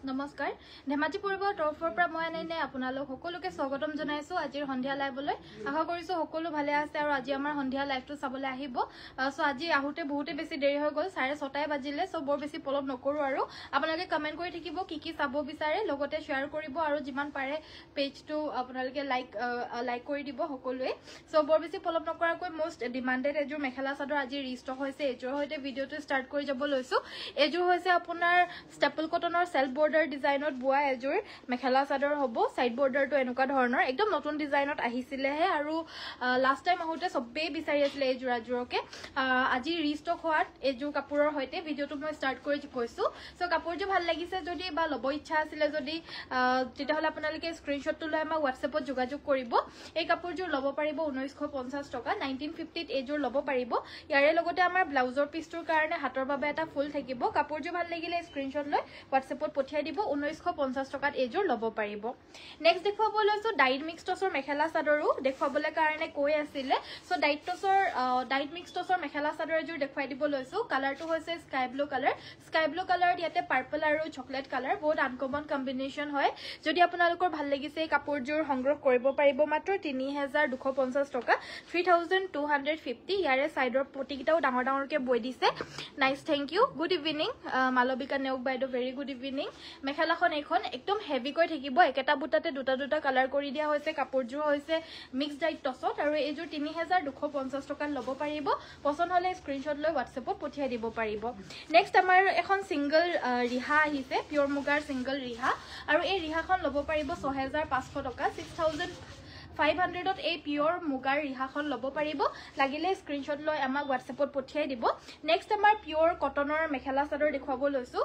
নমস্কাৰ ধেমাজি পৰিবৰ তৰফৰ পৰা মই আনাইনে আপোনালোক সকলোকে স্বাগতম জনাইছো আজিৰ সন্ধিয়া লাইভলৈ আশা কৰিছো সকলো ভালে আছে আৰু আজি আমাৰ সন্ধিয়া লাইভটো চাবলৈ আহিব সো আজি আহুতে বহুতে বেছি দেৰি হৈ গল 6:30 বাজিলে সো বৰ বেছি পলম নকৰো আৰু আপোনালোকে কমেন্ট কৰি থাকিব কি চাব বিচাৰে লগতে শেয়াৰ কৰিব আৰু যিমান পাৰে পেজটো আপোনালোকে লাইক কৰি দিব সকলোৱে সো বৰ বেছি পলম নকৰাকৈ মোষ্ট ডিমান্ডেড এজোৰ মেখেলা চাদৰ আজি ৰিষ্টক হৈছে এজোৰ হৈতে ভিডিওটো ষ্টাৰ্ট কৰি যাব লৈছো এজোৰ হৈছে আপোনাৰ ষ্টেপল কটনৰ সেলফ বৰ্ডাৰ ডিজাইনত বুয়া এজোৰ মেখেলা চাদৰ হ'ব সাইড বৰ্ডাৰটো এনেকুৱা ধৰণৰ একদম নতুন ডিজাইনত আহিছিলেহে আৰু লাষ্ট টাইম আহোতে সবেই বিচাৰি আছিল এজোৰ আজোৰকে আজি ৰিষ্টক হোৱাত এজোৰ কাপোৰৰ হৈতে ভিডিওটো মই ষ্টাৰ্ট কৰি কৈছো সো কাপোৰটো ভাল লাগিছে যদি বা লব ইচ্ছা আছিল যদি তেতিয়াহলে আপোনালোকে স্ক্ৰিনশ্বটটো লৈ আমাক WhatsAppত যোগাযোগ কৰিব এই কাপোৰযোৰ লব পাৰিব 1950 টকা 1950 ত এজোৰ লব পাৰিব ইয়াৰে লগতে আমাৰ ব্লাউজৰ পিছটোৰ কাৰণে হাতৰ বাবে এটা ফুল থাকিব কাপোৰযোৰ ভাল লাগিলে স্ক্ৰিনশ্বট লৈ WhatsAppত পঠিয়াই দিব 1950 টকাত এজোৰ লব পাৰিব নেক্সট দেখুৱাব লৈছো ডাইট মিক্স টছৰ মেখেলা চাদৰো দেখুৱাবলৈ কাৰণে কৈ আছিল so diet mix টছৰ mekhela chador এজোৰ দেখুৱাই দিব লৈছো কালাৰটো হৈছে স্কাই ব্লু কালাৰ ইয়াতে পাৰ্পল আৰু চকলেট কালাৰ বহুত আনকমন কম্বিনেশন হয় যদি আপোনালোকৰ ভাল লাগিছে এই কাপোৰযোৰ সংগ্ৰহ কৰিব পাৰিব মাত্ৰ 3250 টকা 3250 ইয়াৰে সাইডৰ পটিকিটাও ডাঙৰকে বৈ দিছে nice thank you good evening Malabika নেওক বাইদো ভেৰি গুড ইভিনিং মেখেলাখন এখন একদম হেভি কৈ থাকিব একেটা বুটাতে দুটা কালাৰ কৰি দিয়া হৈছে কাপোৰযোৰ হৈছে মিক্স ডাইট টছত আৰু এজোৰ 3250 টকা লব পাৰিব পছন্দ হলে স্ক্ৰিনশ্বট লৈ WhatsAppত পঠিয়াই দিব পাৰিব নেক্সট আমাৰ এখন সিঙ্গল ৰিহা আহিছে পিওৰ মুগাৰ সিঙ্গল ৰিহা আৰু এই ৰিহাখন লব পাৰিব 6500 টকা 6500ত এই পিওৰ মুগাৰ ৰিহাখন লব পাৰিব লাগিলে স্ক্ৰিনশ্বট লৈ আমাক WhatsAppত পঠিয়াই দিব নেক্সট আমাৰ পিওৰ কটনৰ মেখেলা চাদৰ দেখুৱাব লৈছো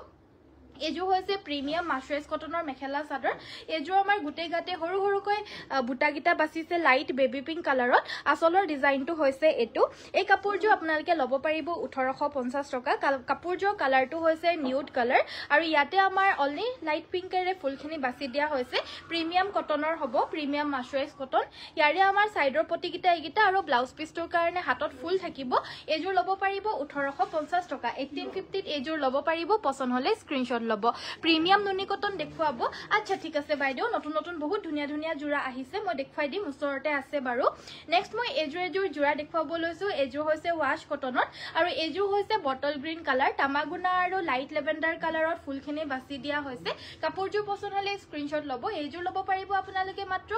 এজো হৈছে প্ৰিমিয়াম মাছৰাইজ কটনৰ মেখেলা চাদৰ এজো আমাৰ গুটে গাতে হৰুকৈ বুটাগিটা বাছিছে লাইট বেবি পিংক কালাৰত আসলৰ ডিজাইনটো হৈছে এটো এই কাপোৰযোৰ আপোনালোকে লব পাৰিব 1850 টকা কাপোৰযোৰ কালাৰটো হৈছে নিউড কালাৰ আৰু ইয়াতে আমাৰ অনলি লাইট পিংকেৰে ফুলখিনি বাছি দিয়া হৈছে প্ৰিমিয়াম কটনৰ হ'ব প্ৰিমিয়াম মাছৰাইজ কটন ইয়াৰে আমাৰ সাইডৰ পটিকিটা এইগিটা আৰু ব্লাউজ পিছটোৰ কাৰণে হাতত ফুল থাকিব এজোৰ লব পাৰিব 1850 টকা 1850 ত এজোৰ লব পাৰিব পছন্দ হলে স্ক্ৰিনশ্বট লব প্ৰিমিয়াম নুনি কটন দেখুৱাব আচ্ছা ঠিক আছে বাইদেউ নতুন বহুত ধুনীয়া জোৰা আহিছে মই দেখুৱাই দিম ওচৰতে আছে বাৰু নেক্সট মই এজোৰ জোৰা দেখুৱাব লৈছো এজোৰ হৈছে ওয়াশ কটনৰ আৰু এজোৰ হৈছে বটল গ্ৰীণ কালাৰ তামাগুনা আৰু লাইট লেভেণ্ডাৰ কালাৰত ফুলখিনি বাছি দিয়া হৈছে কাপোৰযোৰ পছন্দ হলে স্ক্ৰিনশ্বট লব এজোৰ লব পাৰিব আপোনালোকে মাত্ৰ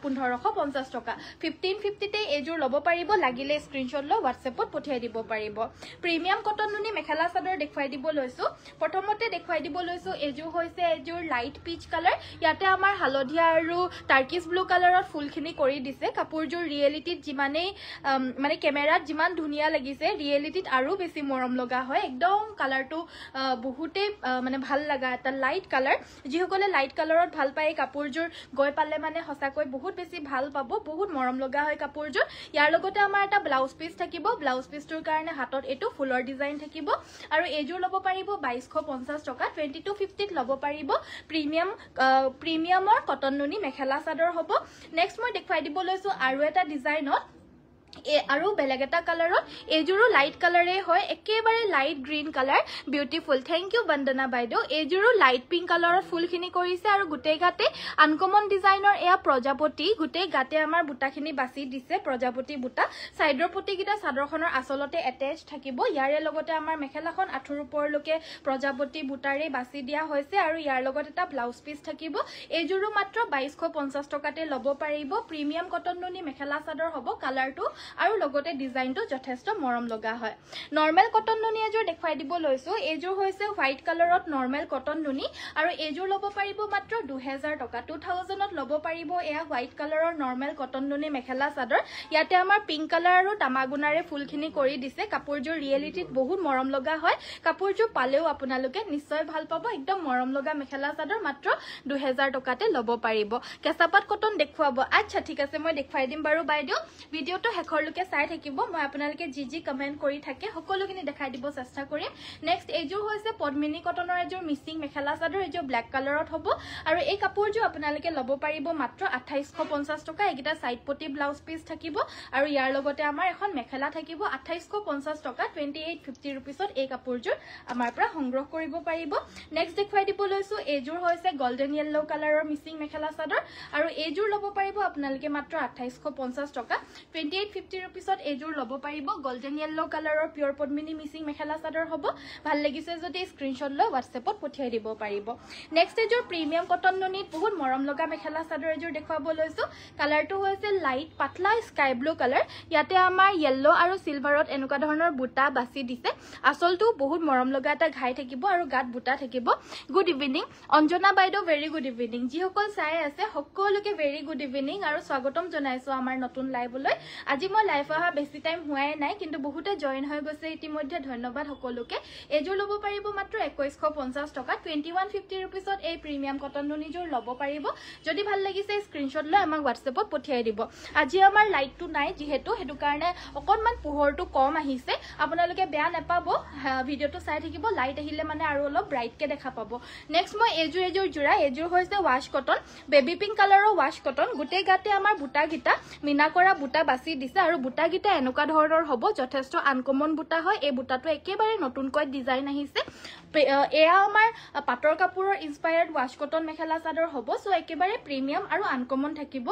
1550 টকা 1550 তে এজোৰ লব পাৰিব লাগিলে স্ক্ৰিনশ্বট লৈ WhatsAppত পঠিয়াই দিব পাৰিব প্ৰিমিয়াম কটন নুনি মেখেলা চাদৰ দেখুৱাই দিব লৈছো প্ৰথমতে দেখুৱাই দিব লৈছো এজোৰ হৈছে এজোৰ লাইট পিচ কালাৰ ইয়াতে আমাৰ হালধীয়া আৰু টাৰ্কিছ ব্লু কালাৰত ফুলখিনি কৰি দিছে কাপোৰযোৰ ৰিয়েলিটিত যিমানেই মানে কেমেৰাত যিমান ধুনীয়া লাগিছে ৰিয়েলিটিত আৰু বেছি মৰম লগা হয় একদম কালাৰটো বহুতে মানে ভাল লগা এটা লাইট কালাৰ যিসকলে লাইট কালাৰত ভাল পায় কাপোৰযোৰ গৈ পালে মানে সঁচাকৈ বহুত বেছি ভাল পাব বহুত মৰম লগা হয় কাপোৰযোৰ ইয়াৰ লগতে আমাৰ এটা ব্লাউজ পিচ থাকিব ব্লাউজ পিচটোৰ কাৰণে হাতত এটো ফুলৰ ডিজাইন থাকিব আৰু এজোৰ লব পাৰিব 2250 টকা 2250 ত লব পাৰিব প্ৰিমিয়ামৰ কটন নুনি মেখেলা চাদৰ হ'ব নেক্সট মই দেখুৱাই দিব লৈছো আৰু এটা ডিজাইনত আৰু বেলেগ এটা কালাৰত এজোৰো লাইট কালাৰে হয় একেবাৰে light green colour beautiful thank you Bandana বাইদেউ এজোৰো লাইট পিংক কালাৰত ফুলখিনি কৰিছে আৰু গুটে গাতে আনকমন ডিজাইনৰ এয়া প্ৰজাপতি গুটে গাতে আমাৰ বুটাখিনি বাছি দিছে প্ৰজাপতি বুটা সাইডৰ পটিকিটা চাদৰখনৰ আসলতে এটেচ থাকিব ইয়াৰে লগতে আমাৰ মেখেলাখন আঠুৰ ওপৰলৈকে প্ৰজাপতি বুটাৰে বাছি দিয়া হৈছে আৰু ইয়াৰ লগত এটা ব্লাউজ পিচ থাকিব এজোৰো মাত্ৰ 2250 টকাতে লব পাৰিব প্ৰিমিয়াম কটন নুনি মেখেলা চাদৰ হ'ব কালাৰটো আৰু লগতে ডিজাইনটো যথেষ্ট মৰম লগা হয় নৰমাল কটন নুনি এজোৰ দেখুৱাই দিব লৈছো এজোৰ হৈছে হোৱাইট কালাৰত নৰমাল কটন নুনি আৰু এজোৰ লব পাৰিব মাত্ৰ 2000 টকা 2000 ত লব পাৰিব এয়া হোৱাইট কালাৰৰ নৰমাল কটন নুনি মেখেলা চাদৰ ইয়াতে আমাৰ পিংক কালাৰ আৰু তামাগুনাৰে ফুলখিনি কৰি দিছে কাপোৰযোৰ ৰিয়েলিটিত বহুত মৰম লগা হয় কাপোৰযোৰ পালেও আপোনালোকে নিশ্চয় ভাল পাব একদম মৰম লগা মেখেলা চাদৰ মাত্ৰ 2000 টকাতে লব পাৰিব কেঁচাপাত কটন দেখুৱাব আচ্ছা ঠিক আছে মই দেখুৱাই দিম বাৰু বাইদেউ ভিডিওটো শেষৰলৈকে চাই থাকিব মই আপোনালোকে যি কমেন্ট কৰি থাকে সকলোখিনি দেখাই দিব চেষ্টা কৰিম নেক্সট এইযোৰ হৈছে পদ্মিনী কটনৰ এযোৰ মিচিং মেখেলা চাদৰ এইযোৰ ব্ল্যাক কালাৰত হ'ব আৰু এই কাপোৰযোৰ আপোনালোকে ল'ব পাৰিব মাত্ৰ 2850 টকা এইকেইটা সাইড পটি ব্লাউজ পিস থাকিব আৰু ইয়াৰ লগতে আমাৰ এখন মেখেলা থাকিব 2850 টকা 2850 रुपीसত এই কাপোৰযোৰ আমাৰ পৰা সংগ্ৰহ কৰিব পাৰিব নেক্সট দেখুৱাই দিব লৈছো এইযোৰ হৈছে গোল্ডেন ইয়েলো কালাৰৰ মিচিং মেখেলা চাদৰ আৰু এইযোৰ ল'ব পাৰিব আপোনালোকে মাত্ৰ 2850 টকা 2850 रुपीसত এইযোৰ ল'ব পাৰিব গোল্ডেন ইয়েলো কালাৰৰ পিয়ৰ পদ্মিনী মিচিং মেখেলা চাদৰ হ'ব ভাল লাগিছে যদি স্ক্ৰিনশ্বট লৈ WhatsAppত পঠিয়াই দিব পাৰিব নেক্সট এইযোৰ প্ৰিমিয়াম কটন নুনিত বহুত মৰম লগা মেখেলা চাদৰ এইযোৰ দেখুৱাব লৈছো কালাৰটো হৈছে লাইট পাতলা স্কাই ব্লু কালাৰ ইয়াতে আমাৰ ইয়েলো আৰু সিলভাৰত এনেকুৱা ধৰণৰ বুটা বাছি দিছে আসলটো বহুত মৰম লগা এটা ঘাই থাকিব আৰু গাত বুটা থাকিব গুড ইভিনিং অঞ্জনা বাইদেউ ভেৰি গুড ইভিনিং যিসকল চাই আছে সকলোকে ভেৰি গুড ইভিনিং আৰু স্বাগতম জনাইছো আমাৰ নতুন লাইভলৈ আজি মই লাইভ অহা বেছি টাইম হোৱাই নাই কিন্তু বহুতে জয়েন হৈ গৈছে ইতিমধ্যে ধন্যবাদ সকলোকে এযোৰ ল'ব পাৰিব মাত্ৰ 2150 টকা 2150 रुपीसত এই প্ৰিমিয়াম কটন নুনিযোৰ ল'ব পাৰিব যদি ভাল লাগিছে স্ক্ৰিনশ্বট লৈ আমাক WhatsAppত পঠিয়াই দিব আজি আমাৰ লাইটটো নাই যিহেতু হেতু কাৰণে অকনমান পোহৰটো কম আহিছে আপোনালোকে বেয়া নাপাব ভিডিওটো চাই থাকিব লাইট আহিলে মানে আৰু অলপ ব্ৰাইট কে দেখা পাব নেক্সট মই এযোৰ জোৰা এযোৰ হৈছে ওয়াশ কটন বেবি পিংক কালাৰৰ ওয়াশ কটন গুটে গাতে আমাৰ বুটা গিটা মিনা কৰা বুটা বাছি দিছে আৰু বুটা গিটা এনেকুৱা ধৰণৰ হ'ব যথেষ্ট আনকমন বুটা হয় এই বুটাটো একেবাৰে নতুনকৈ ডিজাইন আহিছে এয়া আমাৰ পাটৰ কাপোৰৰ inspired wash cotton mekhela chador হ'ব সো একেবাৰে প্ৰিমিয়াম আৰু আনকমন থাকিব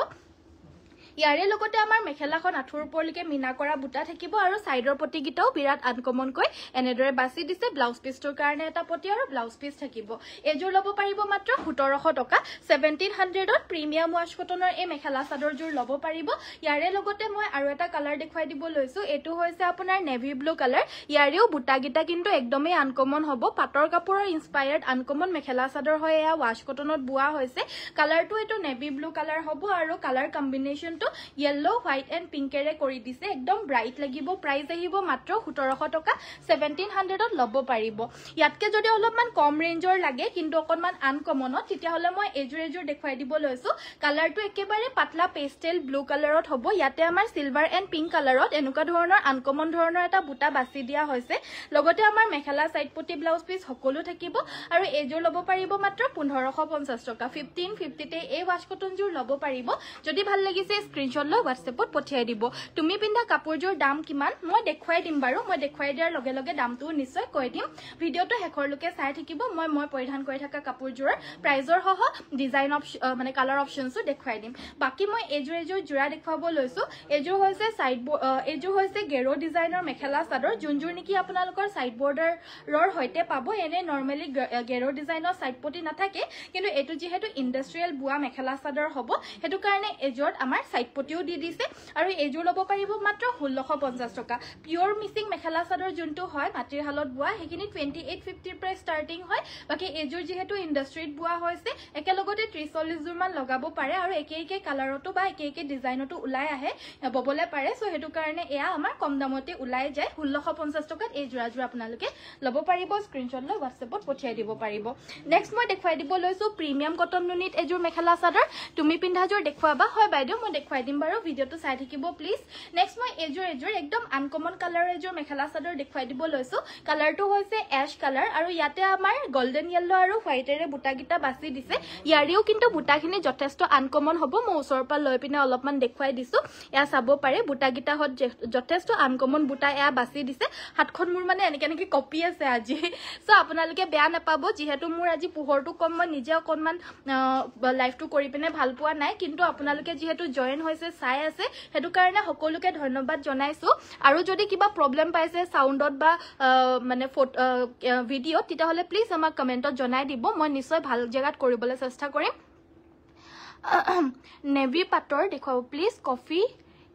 ইয়াৰে লগতে আমাৰ মেখেলাখন আঠুৰ ওপৰলৈকে মিনা কৰা বুটা থাকিব আৰু সাইডৰ পটি গিটাও বিৰাট আনকমনকৈ এনেদৰে বাছি দিছে ব্লাউজ পিসটোৰ কাৰণে এটা পটি আৰু ব্লাউজ পিস থাকিব এযোৰ ল'ব পাৰিব মাত্ৰ 1700 টকা 1700ত প্ৰিমিয়াম ওয়াশ কটনৰ এই মেখেলা চাদৰযোৰ ল'ব পাৰিব ইয়াৰে লগতে মই আৰু এটা কালাৰ দেখুৱাই দিব লৈছো এটো হৈছে আপোনাৰ নেভি ব্লু কালাৰ ইয়াৰেও বুটা গিটা কিন্তু একদমই আনকমন হ'ব পাটৰ কাপোৰৰ ইনস্পায়াৰ্ড আনকমন মেখেলা চাদৰ হয় এয়া ওয়াশ কটনত বুৱা হৈছে কালাৰটো এটো নেভি ব্লু কালাৰ হ'ব আৰু colour combination yellow white and पिंकेरे কৰি দিছে একদম ব্ৰাইট লাগিব প্ৰাইস আহিব মাত্ৰ 1700 টকা 1700ত ল'ব পাৰিব ইয়াতকে যদি অলপমান কম ৰেঞ্জৰ লাগে কিন্তু অকনমান আনকমনত তেতিয়া হলে মই এযোৰ দেখুৱাই দিব লৈছো কালাৰটো একেবাৰে পাতলা পেস্টেল ব্লু কালাৰত হ'ব ইয়াতে আমাৰ সিলভাৰ এন্ড পিংক কালাৰত এনেকুৱা ধৰণৰ আনকমন ধৰণৰ এটা বুটা বাছি দিয়া হৈছে লগতে আমাৰ মেখেলা সাইড পটি ব্লাউজ পিস সকলো থাকিব আৰু এযোৰ ল'ব পাৰিব মাত্ৰ 1550 টকা 1550 তে এই ওয়াশ কটনযোৰ ল'ব পাৰিব যদি ভাল লাগিছে স্ক্ৰিনশ্বট লৈ WhatsAppত পঠিয়াই দিব তুমি পিন্ধা কাপোৰযোৰ দাম কিমান মই দেখুৱাই দিম বাৰু মই দেখুৱাই দিয়াৰ লগে লগে দামটো নিশ্চয় কৈ দিম ভিডিওটো হেকৰলৈকে চাই থাকিব মই পৰিধান কৰি থকা কাপোৰযোৰৰ প্ৰাইজৰ সহ ডিজাইন মানে কালাৰ অপচনসও দেখুৱাই দিম বাকি মই এযোৰ জোৰা দেখুৱাব লৈছো এযোৰ হৈছে এযোৰ হৈছে গেৰো ডিজাইনৰ মেখেলা চাদৰ যোনযোৰ নেকি আপোনালোকৰ সাইড বৰ্ডাৰৰ হৈতে পাব এনে নৰমালি গেৰো ডিজাইনৰ সাইড পটি নাথাকে কিন্তু এটো যেহেতু ইন্ডাষ্ট্ৰিয়েল বুৱা মেখেলা চাদৰ হ'ব হেতু কাৰণে এযোৰত আমাৰ সাইড পটিও দি দিছে আৰু এযোৰ ল'ব পাৰিব মাত্ৰ 1650 টকা পিওৰ মিচিং মেখেলা চাদৰ যোনটো হয় মাটিৰ হালত বুৱা হেখিনি 2850 প্ৰাইস ষ্টাৰ্টিং হয় বাকি এযোৰ যেহেতু ইন্ডাষ্ট্ৰিত বুৱা হৈছে একেলগতে 30-40 জোৰ মান লগাব পাৰে আৰু একে কালাৰটো বা একে ডিজাইনটো উলাই আহে ববলে পাৰে সো হেতু কাৰণে এয়া আমাৰ কম দামতে উলাই যায় 1650 টকাত এই জোৰা আপোনালোকে ল'ব পাৰিব স্ক্ৰিনশ্বট লৈ WhatsAppত পঠিয়াই দিব পাৰিব নেক্সট মই দেখুৱাই দিব লৈছো প্ৰিমিয়াম কটন নুনিত এযোৰ মেখেলা চাদৰ তুমি পিন্ধাযোৰ দেখুৱাবা হয় বাইদেউ মই দেখুৱাই দিম বাৰু ভিডিওটো চাই থাকিব প্লিজ নেক্সট মই এযোৰ একদম আনকমন কালাৰৰ এযোৰ মেখেলা চাদৰ দেখুৱাই দিব লৈছো কালাৰটো হৈছে এশ কালাৰ আৰু ইয়াতে আমাৰ গোল্ডেন ইয়েলো আৰু হোৱাইটেৰে বুটা গিটা বাছি দিছে ইয়াৰেও কিন্তু বুটাখিনি যথেষ্ট আনকমন হ'ব মই ওচৰৰ পৰা লৈ পিনে অলপমান দেখুৱাই দিছো এয়া চাব পাৰে বুটা গিটা হত যথেষ্ট আনকমন বুটা এয়া বাছি দিছে হাতখন মোৰ মানে এনেকে কপি আছে আজি সো আপোনালোকে বেয়া নাপাব যেহেতু মোৰ আজি পোহৰটো কম মই নিজে অকনমান লাইভটো কৰি পিনে ভাল পোৱা নাই কিন্তু আপোনালোকে যেহেতু জয়েন হৈছে চাই আছে হেতু কাৰণে সকলোকে ধন্যবাদ জনাইছো আৰু যদি কিবা প্ৰবলেম পাইছে সাউন্ডত বা মানে ভিডিও তেতিয়া হলে প্লিজ আমাক কমেন্টত জনাই দিব মই নিশ্চয় ভাল জায়গাত কৰিবলৈ চেষ্টা কৰিম নেভি পাটৰ দেখুৱাব প্লিজ কফি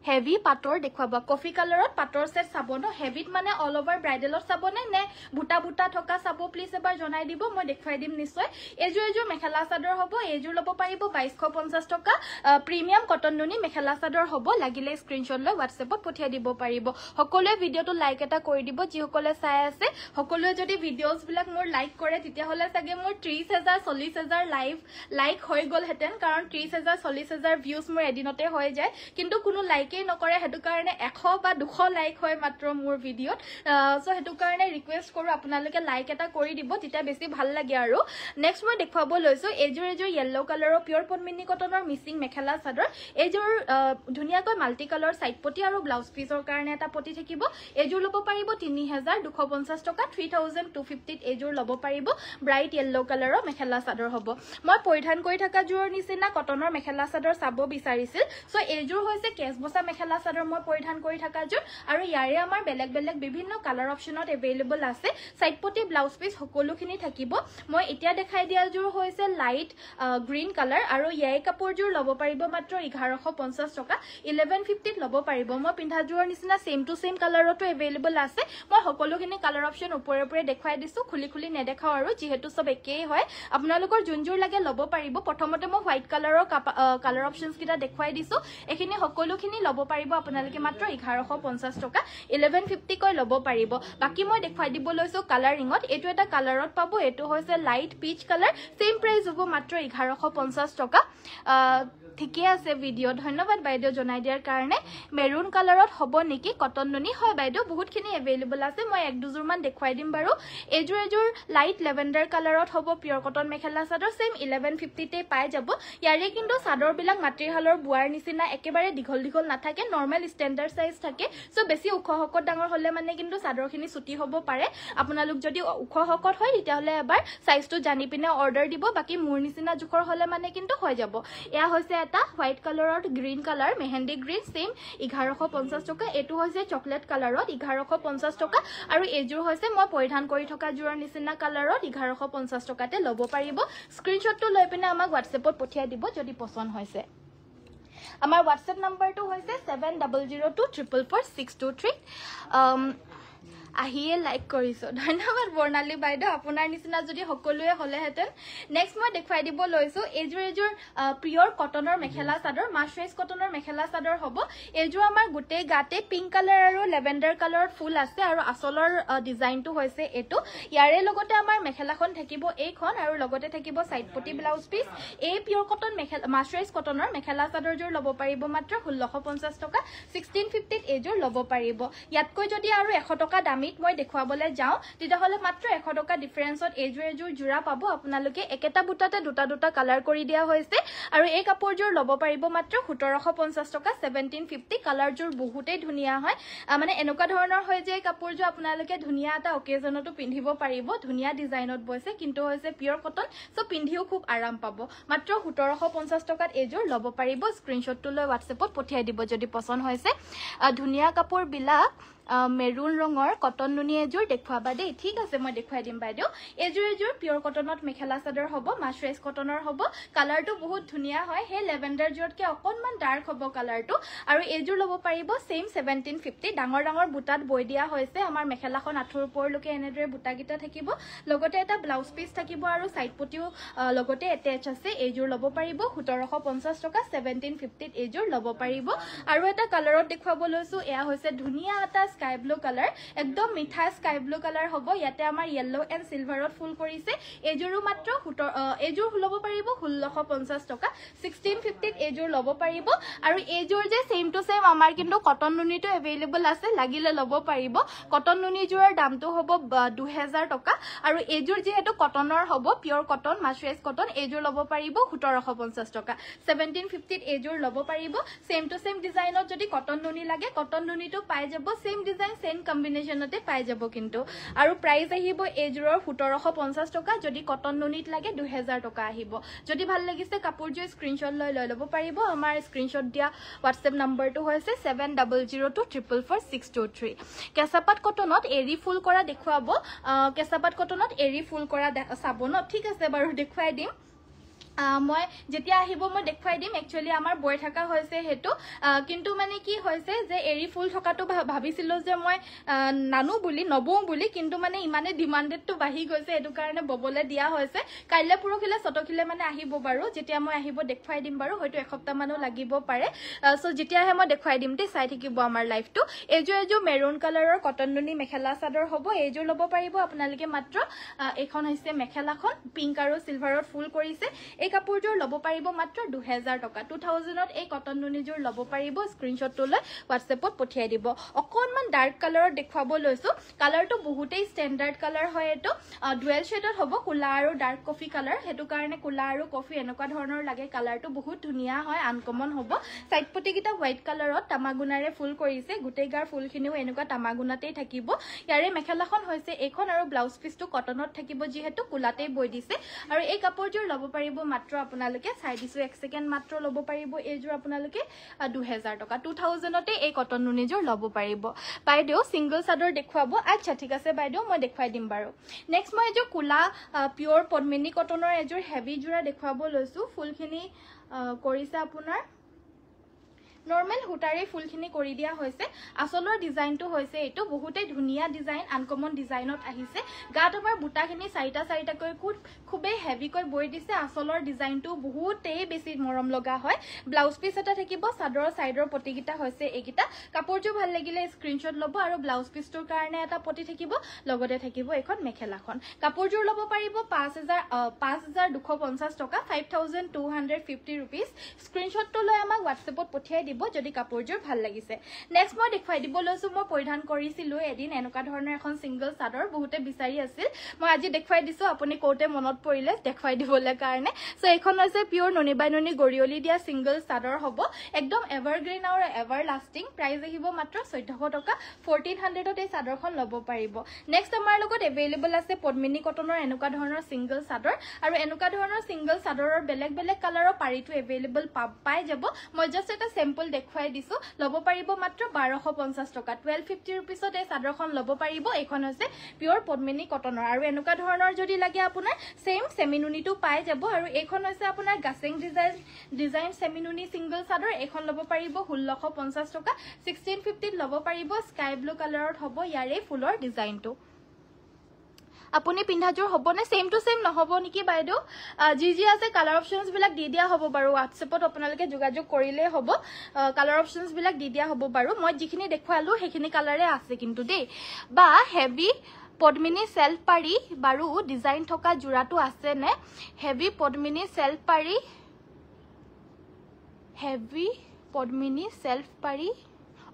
হেভি পাটৰ দেখুৱাবা কফি কালাৰত পাটৰ সেট চাব ন হেভিত মানে অল ওভাৰ ব্ৰাইডেলত চাব নে বুটা থকা চাব প্লিজ এবাৰ জনাই দিব মই দেখুৱাই দিম নিশ্চয় এযোৰ মেখেলা চাদৰ হ'ব এযোৰ ল'ব পাৰিব 2250 টকা প্ৰিমিয়াম কটন নুনি মেখেলা চাদৰ হ'ব লাগিলে স্ক্ৰিনশ্বট লৈ WhatsAppত পঠিয়াই দিব পাৰিব সকলোৱে ভিডিওটো লাইক এটা কৰি দিব যিসকলে চাই আছে সকলোৱে যদি ভিডিওছ বিলাক মোৰ লাইক কৰে তেতিয়া হলে চাগে মোৰ 30000 40000 লাইক হৈ গল হেতেন কাৰণ 30000 40000 ভিউজ মোৰ এদিনতে হৈ যায় কিন্তু কোনো লাইক লাইকেই নকৰে হেতু কাৰণে 100 বা 200 লাইক হয় মাত্ৰ মোৰ ভিডিঅ'ত সো হেতু কাৰণে ৰিকুৱেষ্ট কৰো আপোনালোকে লাইক এটা কৰি দিব তেতিয়া বেছি ভাল লাগে আৰু নেক্সট মই দেখুৱাব লৈছো এজোৰ য়েলো কালাৰৰ পিয়ৰ পদ্মিনী কটনৰ মিচিং মেখেলা চাদৰ এজোৰ ধুনিয়াকৈ মাল্টি কালাৰ সাইড পটি আৰু ব্লাউজ পিসৰ কাৰণে এটা পটি থাকিব এজোৰ লব পাৰিব 3250 টকা 3250 এজোৰ লব পাৰিব ব্ৰাইট য়েলো কালাৰৰ মেখেলা চাদৰ হ'ব মই পৰিধান কৰি থকা জোৰ নিচিনা কটনৰ মেখেলা চাদৰ চাব বিচাৰিছিল সো এজোৰ হৈছে কেছবসা মেখেলা চাদৰ মই পৰিধান কৰি থকা জোৰ আৰু ইয়াৰে আমাৰ বেলেগ বেলেগ বিভিন্ন কালাৰ অপচনত এভেইলেবল আছে সাইড পটি ব্লাউজ পিস সকলোখিনি থাকিব মই এতিয়া দেখাই দিয়া জোৰ হৈছে লাইট গ্ৰীন কালাৰ আৰু ইয়াই কাপোৰজোৰ লব পাৰিব মাত্ৰ 1150 টকা 1150 লব পাৰিব মই পিন্ধা জোৰৰ নিচিনা সেম টু সেম কালাৰটো এভেইলেবল আছে মই সকলোখিনি কালাৰ অপচন ওপৰে ওপৰে দেখাই দিছো খুলি খুলি নেদেখাও আৰু যেহেতু সব একেই হয় আপোনালোকৰ জোনজোৰ লাগে লব পাৰিব প্ৰথমতে মই হোৱাইট কালাৰৰ কালাৰ অপচনস কিটা দেখাই দিছো এখিনি সকলোখিনি লব পাৰিব আপোনালোকে মাত্ৰ 1150 টকা 1150 কৈ লব পাৰিব বাকি মই দেখাই দিব লৈছো কালাৰিংত এটো এটা কালাৰত পাব এটো হৈছে light piece colour same price হ'ব মাত্ৰ 1150 টকা ঠিকে আছে ভিডিও ধন্যবাদ বাইদেউ জনাই দিয়াৰ কাৰণে মেৰুন কালাৰত হ'ব নেকি কটন নুনি হয় বাইদেউ বহুতখিনি এভেইলেবল আছে মই এক দুজোৰ মান দেখাই দিম বাৰু এজোৰ লাইট লেভেন্ডাৰ কালাৰত হ'ব pure cotton mekhela chador same 1150 তে পাই যাব ইয়াৰে কিন্তু চাদৰ বিলাক মাটিৰ হালৰ বুৱাৰ নিচিনা একেবাৰে দীঘল দীঘল নাথাকে নৰমাল ষ্টেণ্ডাৰ্ড সাইজ থাকে সো বেছি ওখ হকত ডাঙৰ হলে মানে কিন্তু চাদৰখিনি ছুটি হ'ব পাৰে আপোনালোক যদি ওখ হকত হয় তেতিয়াহলে এবাৰ সাইজটো জানি পিনে অৰ্ডাৰ দিব বাকি মোৰ নিচিনা জুখৰ হলে মানে কিন্তু হৈ যাব এয়া হৈছে এটা হোৱাইট কালাৰত green colour mehndi green same 1150 টকা এটো হৈছে চকলেট কালাৰত 1150 টকা আৰু এজোৰ হৈছে মই পৰিধান কৰি থকা জোৰৰ নিচিনা কালাৰত 1150 টকাতে লব পাৰিব স্ক্ৰিনশ্বটটো লৈ পিনে আমাক WhatsAppত পঠিয়াই দিব যদি পছন্দ হৈছে আমাৰ WhatsApp নম্বৰটো হৈছে 7002444623 আহিয়ে লাইক কৰিছো ধন্যবাদ বৰ্ণালী বাইদেউ আপোনাৰ নিচিনা যদি সকলোৱে হলেহেতেন নেক্সট মই দেখাই দিব লৈছো এজোৰ পিয়ৰ কটনৰ মেখেলা চাদৰ মাছৰাইজ কটনৰ মেখেলা চাদৰ হ'ব এজোৰ আমাৰ গোটেই গাতে পিংক কালাৰ আৰু লেভেন্ডাৰ কালাৰত ফুল আছে আৰু আসলৰ ডিজাইনটো হৈছে এটো ইয়াৰে লগতে আমাৰ মেখেলাখন থাকিব এইখন আৰু লগতে থাকিব সাইড পটি ব্লাউজ পিস এই পিয়ৰ কটন মেখেলা মাছৰাইজ কটনৰ মেখেলা চাদৰজোৰ লব পাৰিব মাত্ৰ 1650 টকা 1650 এজোৰ লব পাৰিব ইয়াতকৈ যদি আৰু 100 টকা দামী মই দেখুৱাবলৈ যাও তেতিয়াহলে মাত্ৰ 100 টকা ডিফাৰেন্সত এজোৰ জোৰা পাব আপোনালোকে একেটা বুটাতে দুটা কালাৰ কৰি দিয়া হৈছে আৰু এই কাপোৰজোৰ লব পাৰিব মাত্ৰ 1750 টকা 1750 কালাৰজোৰ বহুতেই ধুনিয়া হয় মানে এনেকুৱা ধৰণৰ হয় যে কাপোৰজোৰ আপোনালোকে ধুনিয়া এটা অকেজনতো পিন্ধিব পাৰিব ধুনিয়া ডিজাইনত বৈছে কিন্তু হৈছে পিয়ৰ কটন সো পিন্ধিও খুব আৰাম পাব মাত্ৰ 1750 টকাত এজোৰ লব পাৰিব স্ক্ৰিনশ্বটটো লৈ WhatsAppত পঠিয়াই দিব যদি পছন্দ হৈছে ধুনিয়া কাপোৰ বিলাক মেৰুন ৰঙৰ কটন নুনি এজোৰ দেখুৱাবা দেই ঠিক আছে মই দেখুৱাই দিম বাইদেউ এজোৰ পিয়ৰ কটনত মেখেলা চাদৰ হ'ব মাছৰাইজ কটনৰ হ'ব কালাৰটো বহুত ধুনিয়া হয় হে লেভেন্ডাৰ জোৰতকে অকনমান ডাৰ্ক হ'ব কালাৰটো আৰু এজোৰ লব পাৰিব সেম 1750 ডাঙৰ বুটাত বৈ দিয়া হৈছে আমাৰ মেখেলাখন আঠুৰ ওপৰলৈকে এনেদৰে বুটা গিটা থাকিব লগতে এটা ব্লাউজ পিস থাকিব আৰু সাইড পটিও লগতে এটেচ আছে এজোৰ লব পাৰিব 1750 টকা 1750 এজোৰ লব পাৰিব আৰু এটা কালাৰত দেখুৱাব লৈছো এয়া হৈছে ধুনিয়া এটা স্কাই ব্লু কালাৰ একদম মিঠা স্কাই ব্লু কালাৰ হ'ব ইয়াতে আমাৰ ইয়েলো এন্ড সিলভাৰত ফুল কৰিছে এজোৰো মাত্ৰ এজোৰ লব পাৰিব 1650 টকা 1650 এজোৰ লব পাৰিব আৰু এজোৰ যে সেম টু সেম আমাৰ কিন্তু কটন নুনিটো এভেইলেবল আছে লাগিলে লব পাৰিব কটন নুনি জোৰৰ দামটো হ'ব 2000 টকা আৰু এজোৰ যেহেতু কটনৰ হ'ব পিয়ৰ কটন মাছৰাইজ কটন এজোৰ লব পাৰিব 1750 টকা 1750 এজোৰ লব পাৰিব সেম টু সেম ডিজাইনত যদি কটন নুনি লাগে কটন নুনিটো পাই যাব সেম ডিজাইন সেম কম্বিনেশনতে পাই যাব কিন্তু আৰু প্ৰাইস আহিব এজোৰৰ 1750 টকা যদি কটন নুনিত লাগে 2000 টকা আহিব যদি ভাল লাগিছে কাপোৰজোৰ স্ক্ৰিনশ্বট লৈ লব পাৰিব আমাৰ স্ক্ৰিনশ্বট দিয়া WhatsApp নম্বৰটো হৈছে 7002444623 কেঁচাপাত কটনত এৰি ফুল কৰা দেখুৱাব কেঁচাপাত কটনত এৰি ফুল কৰা চাব ন ঠিক আছে বাৰু দেখুৱাই দিম মই যেতিয়া আহিব মই দেখুৱাই দিম একচুয়ালি আমাৰ বৈ থাকা হৈছে হেতু কিন্তু মানে কি হৈছে যে এৰি ফুল থকাটো ভাবিছিলো যে মই নানু বুলি নবও বুলি কিন্তু মানে ইমানে ডিমান্ডেডটো বাঢ়ি গৈছে এটো কাৰণে ববলে দিয়া হৈছে কাইলে পুৰখিলে সতখিলে মানে আহিব বাৰু যেতিয়া মই আহিব দেখুৱাই দিম বাৰু হয়তো এসপ্তাহ মানো লাগিব পাৰে সো যেতিয়া হে মই দেখুৱাই দিম তে চাই থাকিব আমাৰ লাইভটো এজো মেৰুন কালাৰৰ কটন নুনি মেখেলা চাদৰ হ'ব এজো লব পাৰিব আপোনালোকে মাত্ৰ এখন হৈছে মেখেলাখন পিংক আৰু সিলভাৰত ফুল কৰিছে এই কাপোৰযোৰ ল'ব পাৰিব মাত্ৰ 2000 টকা 2000ত এই কটন নুনিযোৰ ল'ব পাৰিব স্ক্ৰিনশ্বটটো লৈ হোৱাটছএপত পঠিয়াই দিব অকনমান ডাৰ্ক কালাৰত দেখুৱাব লৈছো কালাৰটো বহুতেই ষ্টেণ্ডাৰ্ড কালাৰ হয় এটো ডুৱেল শেডত হ'ব কুলা আৰু ডাৰ্ক কফি কালাৰ হেতু কাৰণে কুলা আৰু কফি এনেকুৱা ধৰণৰ লাগে কালাৰটো বহুত ধুনিয়া হয় আনকমন হ'ব সাইড পটিকিটা হোৱাইট কালাৰত তামাগুনাৰে ফুল কৰিছে গুটেই গাৰ ফুলখিনিও এনেকুৱা তামাগুনাতেই থাকিব ইয়াৰে মেখেলাখন হৈছে এইখন আৰু ব্লাউজ পিসটো কটনত থাকিব যিহেতু কুলাতেই বৈ দিছে আৰু এই কাপোৰযোৰ ল'ব পাৰিব মাত্ৰ আপোনালোকে চাই দিছো এক সেকেন্ড মাত্ৰ ল'ব পাৰিব এইযোৰ আপোনালোকে 2000 টকা 2000তে এই কটন নুনিযোৰ ল'ব পাৰিব বাইদেউ সিঙ্গল চাদৰ দেখুৱাব আচ্ছা ঠিক আছে বাইদেউ মই দেখুৱাই দিম বাৰু নেক্সট মই এযোৰ কুলা পিওৰ পদ্মিনী কটনৰ এযোৰ হেভি জোৰা দেখুৱাব লৈছো ফুলখিনি কৰিছে আপোনাৰ নৰমাল হুটাৰে ফুলখিনি কৰি দিয়া হৈছে আসলৰ ডিজাইনটো হৈছে এটো বহুতে ধুনিয়া ডিজাইন আনকমন ডিজাইনত আহিছে গাত আমাৰ বুটাখিনি চাৰিটা চাৰিটাকৈ খুবে হেভি কৈ বৈ দিছে আসলৰ ডিজাইনটো বহুতে বেছি মৰম লগা হয় ব্লাউজ পিস এটা থাকিব সাদৰৰ সাইডৰ পটিকিটা হৈছে এইকিটা কাপোৰটো ভাল লাগিলে স্ক্ৰিনশ্বট ল'ব আৰু ব্লাউজ পিসটোৰ কাৰণে এটা পটি থাকিব লগতে থাকিব এখন মেখেলাখন কাপোৰযোৰ ল'ব পাৰিব 5250 টকা 5250 रुपीस স্ক্ৰিনশ্বটটো লৈ আমাক হোৱাটছএপত পঠিয়াই দিব যদি কাপোৰযোৰ ভাল লাগিছে নেক্সট মই দেখুৱাই দিব লৈছো মই পৰিধান কৰিছিলো এদিন এনেকুৱা ধৰণৰ এখন সিঙ্গল চাদৰ বহুতে বিচাৰি আছিল মই আজি দেখুৱাই দিছো আপুনি কোতে মনত পৰিলে দেখুৱাই দিবলৈ কাৰণে সো এখন হৈছে পিওৰ ননি বাই ননি গৰিয়লি দিয়া সিঙ্গল চাদৰ হ'ব একদম এভাৰগ্ৰীন আৰু এভাৰ লাষ্টিং প্ৰাইস আহিব মাত্ৰ 1400 টকা 1400 তে চাদৰখন ল'ব পাৰিব নেক্সট আমাৰ লগত এভেইলেবল আছে পদ্মিনী কটনৰ এনেকুৱা ধৰণৰ সিঙ্গল চাদৰ আৰু এনেকুৱা ধৰণৰ সিঙ্গল চাদৰৰ বেলেগ বেলেগ কালাৰৰ পাৰিটো এভেইলেবল পাই যাব মই জাস্ট এটা স্যাম্পল দেখুৱাই দিছো ল'ব পাৰিব মাত্ৰ 1250 টকা 1250 रुपीसত এই চাদৰখন ল'ব পাৰিব এইখন হৈছে পিওৰ পদ্মিনী কটনৰ আৰু এনেকুৱা ধৰণৰ যদি লাগে আপোনাৰ সেম সেমিনুনিটো পাই যাব আৰু এইখন হৈছে আপোনাৰ গাসিং ডিজাইন সেমিনুনি সিঙ্গল চাদৰ এইখন ল'ব পাৰিব 1650 টকা 1650 ল'ব পাৰিব স্কাই ব্লু কালাৰত হ'ব ইয়াৰে ফুলৰ ডিজাইনটো আপুনি পিন্ধাজোৰ হ'বনে সেম টু সেম নহব নেকি বাইদেউ জি আছে কালাৰ অপচনস বিলাক দি দিয়া হ'ব বাৰু হোৱাটছএপত আপোনালোকে যোগাযোগ কৰিলে হ'ব কালাৰ অপচনস বিলাক দি দিয়া হ'ব বাৰু মই যিখিনি দেখুৱালো সেইখিনি কালাৰে আছে কিন্তু দেই বা হেভি পদ্মিনী সেলফ পাৰি বাৰু ডিজাইন থকা জোৰাটো আছে নে হেভি পদ্মিনী সেলফ পাৰি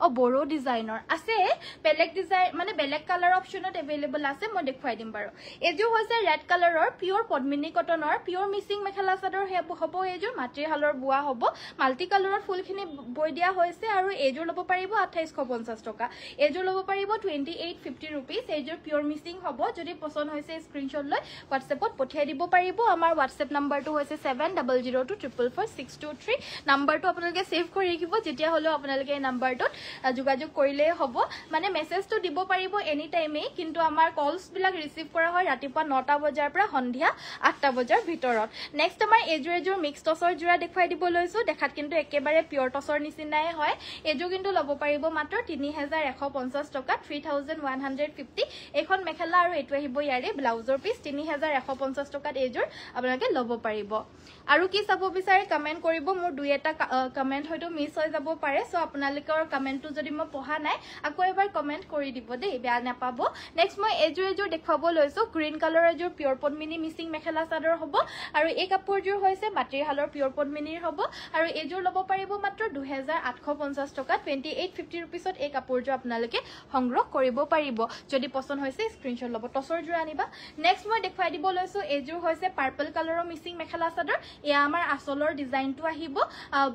ও বড়ো ডিজাইনৰ আছে বেলেগ ডিজাইন মানে বেলেগ কালাৰ অপচনত এভেইলেবল আছে মই দেখুৱাই দিম বাৰু এজো হৈছে ৰেড কালাৰৰ পিওৰ পদ্মিনী কটনৰ পিওৰ মিচিং মেখেলা চাদৰ হ'ব এজোৰ মাটিৰ হালৰ বুৱা হ'ব মাল্টি কালাৰৰ ফুলখিনি বৈ দিয়া হৈছে আৰু এজোৰ ল'ব পাৰিব 2850 টকা এজোৰ ল'ব পাৰিব 2850 रुपीस এজোৰ পিওৰ মিচিং হ'ব যদি পছন্দ হৈছে স্ক্ৰিনশ্বট লৈ হোৱাটছএপত পঠিয়াই দিব পাৰিব আমাৰ হোৱাটছএপ নাম্বাৰটো হৈছে 7002444623 নাম্বাৰটো আপোনালোকে সেভ কৰি ৰাখিব যেতিয়া হলো আপোনালোকে এই নাম্বাৰটোত যোগাযোগ কৰিলে হ'ব মানে মেছেজটো দিব পাৰিব এনি টাইমে কিন্তু আমাৰ কলস বিলাক ৰিসিভ কৰা হয় ৰাতিপুৱা 9টা বজাৰ পৰা সন্ধিয়া 8টা বজাৰ ভিতৰত নেক্সট আমাৰ এজোৰ মিক্স টছৰ জোৰা দেখুৱাই দিব লৈছো দেখাত কিন্তু একেবাৰে পিওৰ টছৰ নিচিনাই হয় এজো কিন্তু ল'ব পাৰিব মাত্ৰ 3150 টকা 3150 এখন মেখেলা আৰু এটো আহিব ইয়াৰে ব্লাউজৰ পিস 3150 টকাত এজোৰ আপোনালোকে ল'ব পাৰিব আৰু কি চাব বিচাৰে কমেন্ট কৰিব মোৰ দুই এটা কমেন্ট হয়তো মিছ হৈ যাব পাৰে সো আপোনালোকৰ কমেন্টটো যদি মই পঢ়া নাই আকৌ এবাৰ কমেন্ট কৰি দিব দেই বেয়া নাপাব নেক্সট মই এজোৰ দেখুৱাব লৈছো গ্ৰীন কালাৰ এজোৰ পিওৰ পদ্মিনী মিচিং মেখেলা চাদৰ হ'ব আৰু এই কাপোৰযোৰ হৈছে মাটিৰ হালৰ পিওৰ পদ্মিনীৰ হ'ব আৰু এজোৰ ল'ব পাৰিব মাত্ৰ 2850 টকা 2850 रुपीसত এই কাপোৰযোৰ আপোনালোকে সংগ্ৰহ কৰিব পাৰিব যদি পছন্দ হৈছে স্ক্ৰিনশ্বট ল'ব টছৰ জোৰ আনিবা নেক্সট মই দেখুৱাই দিব লৈছো এজোৰ হৈছে পাৰ্পল কালাৰৰ মিচিং মেখেলা চাদৰ এয়া আমাৰ আসলৰ ডিজাইনটো আহিব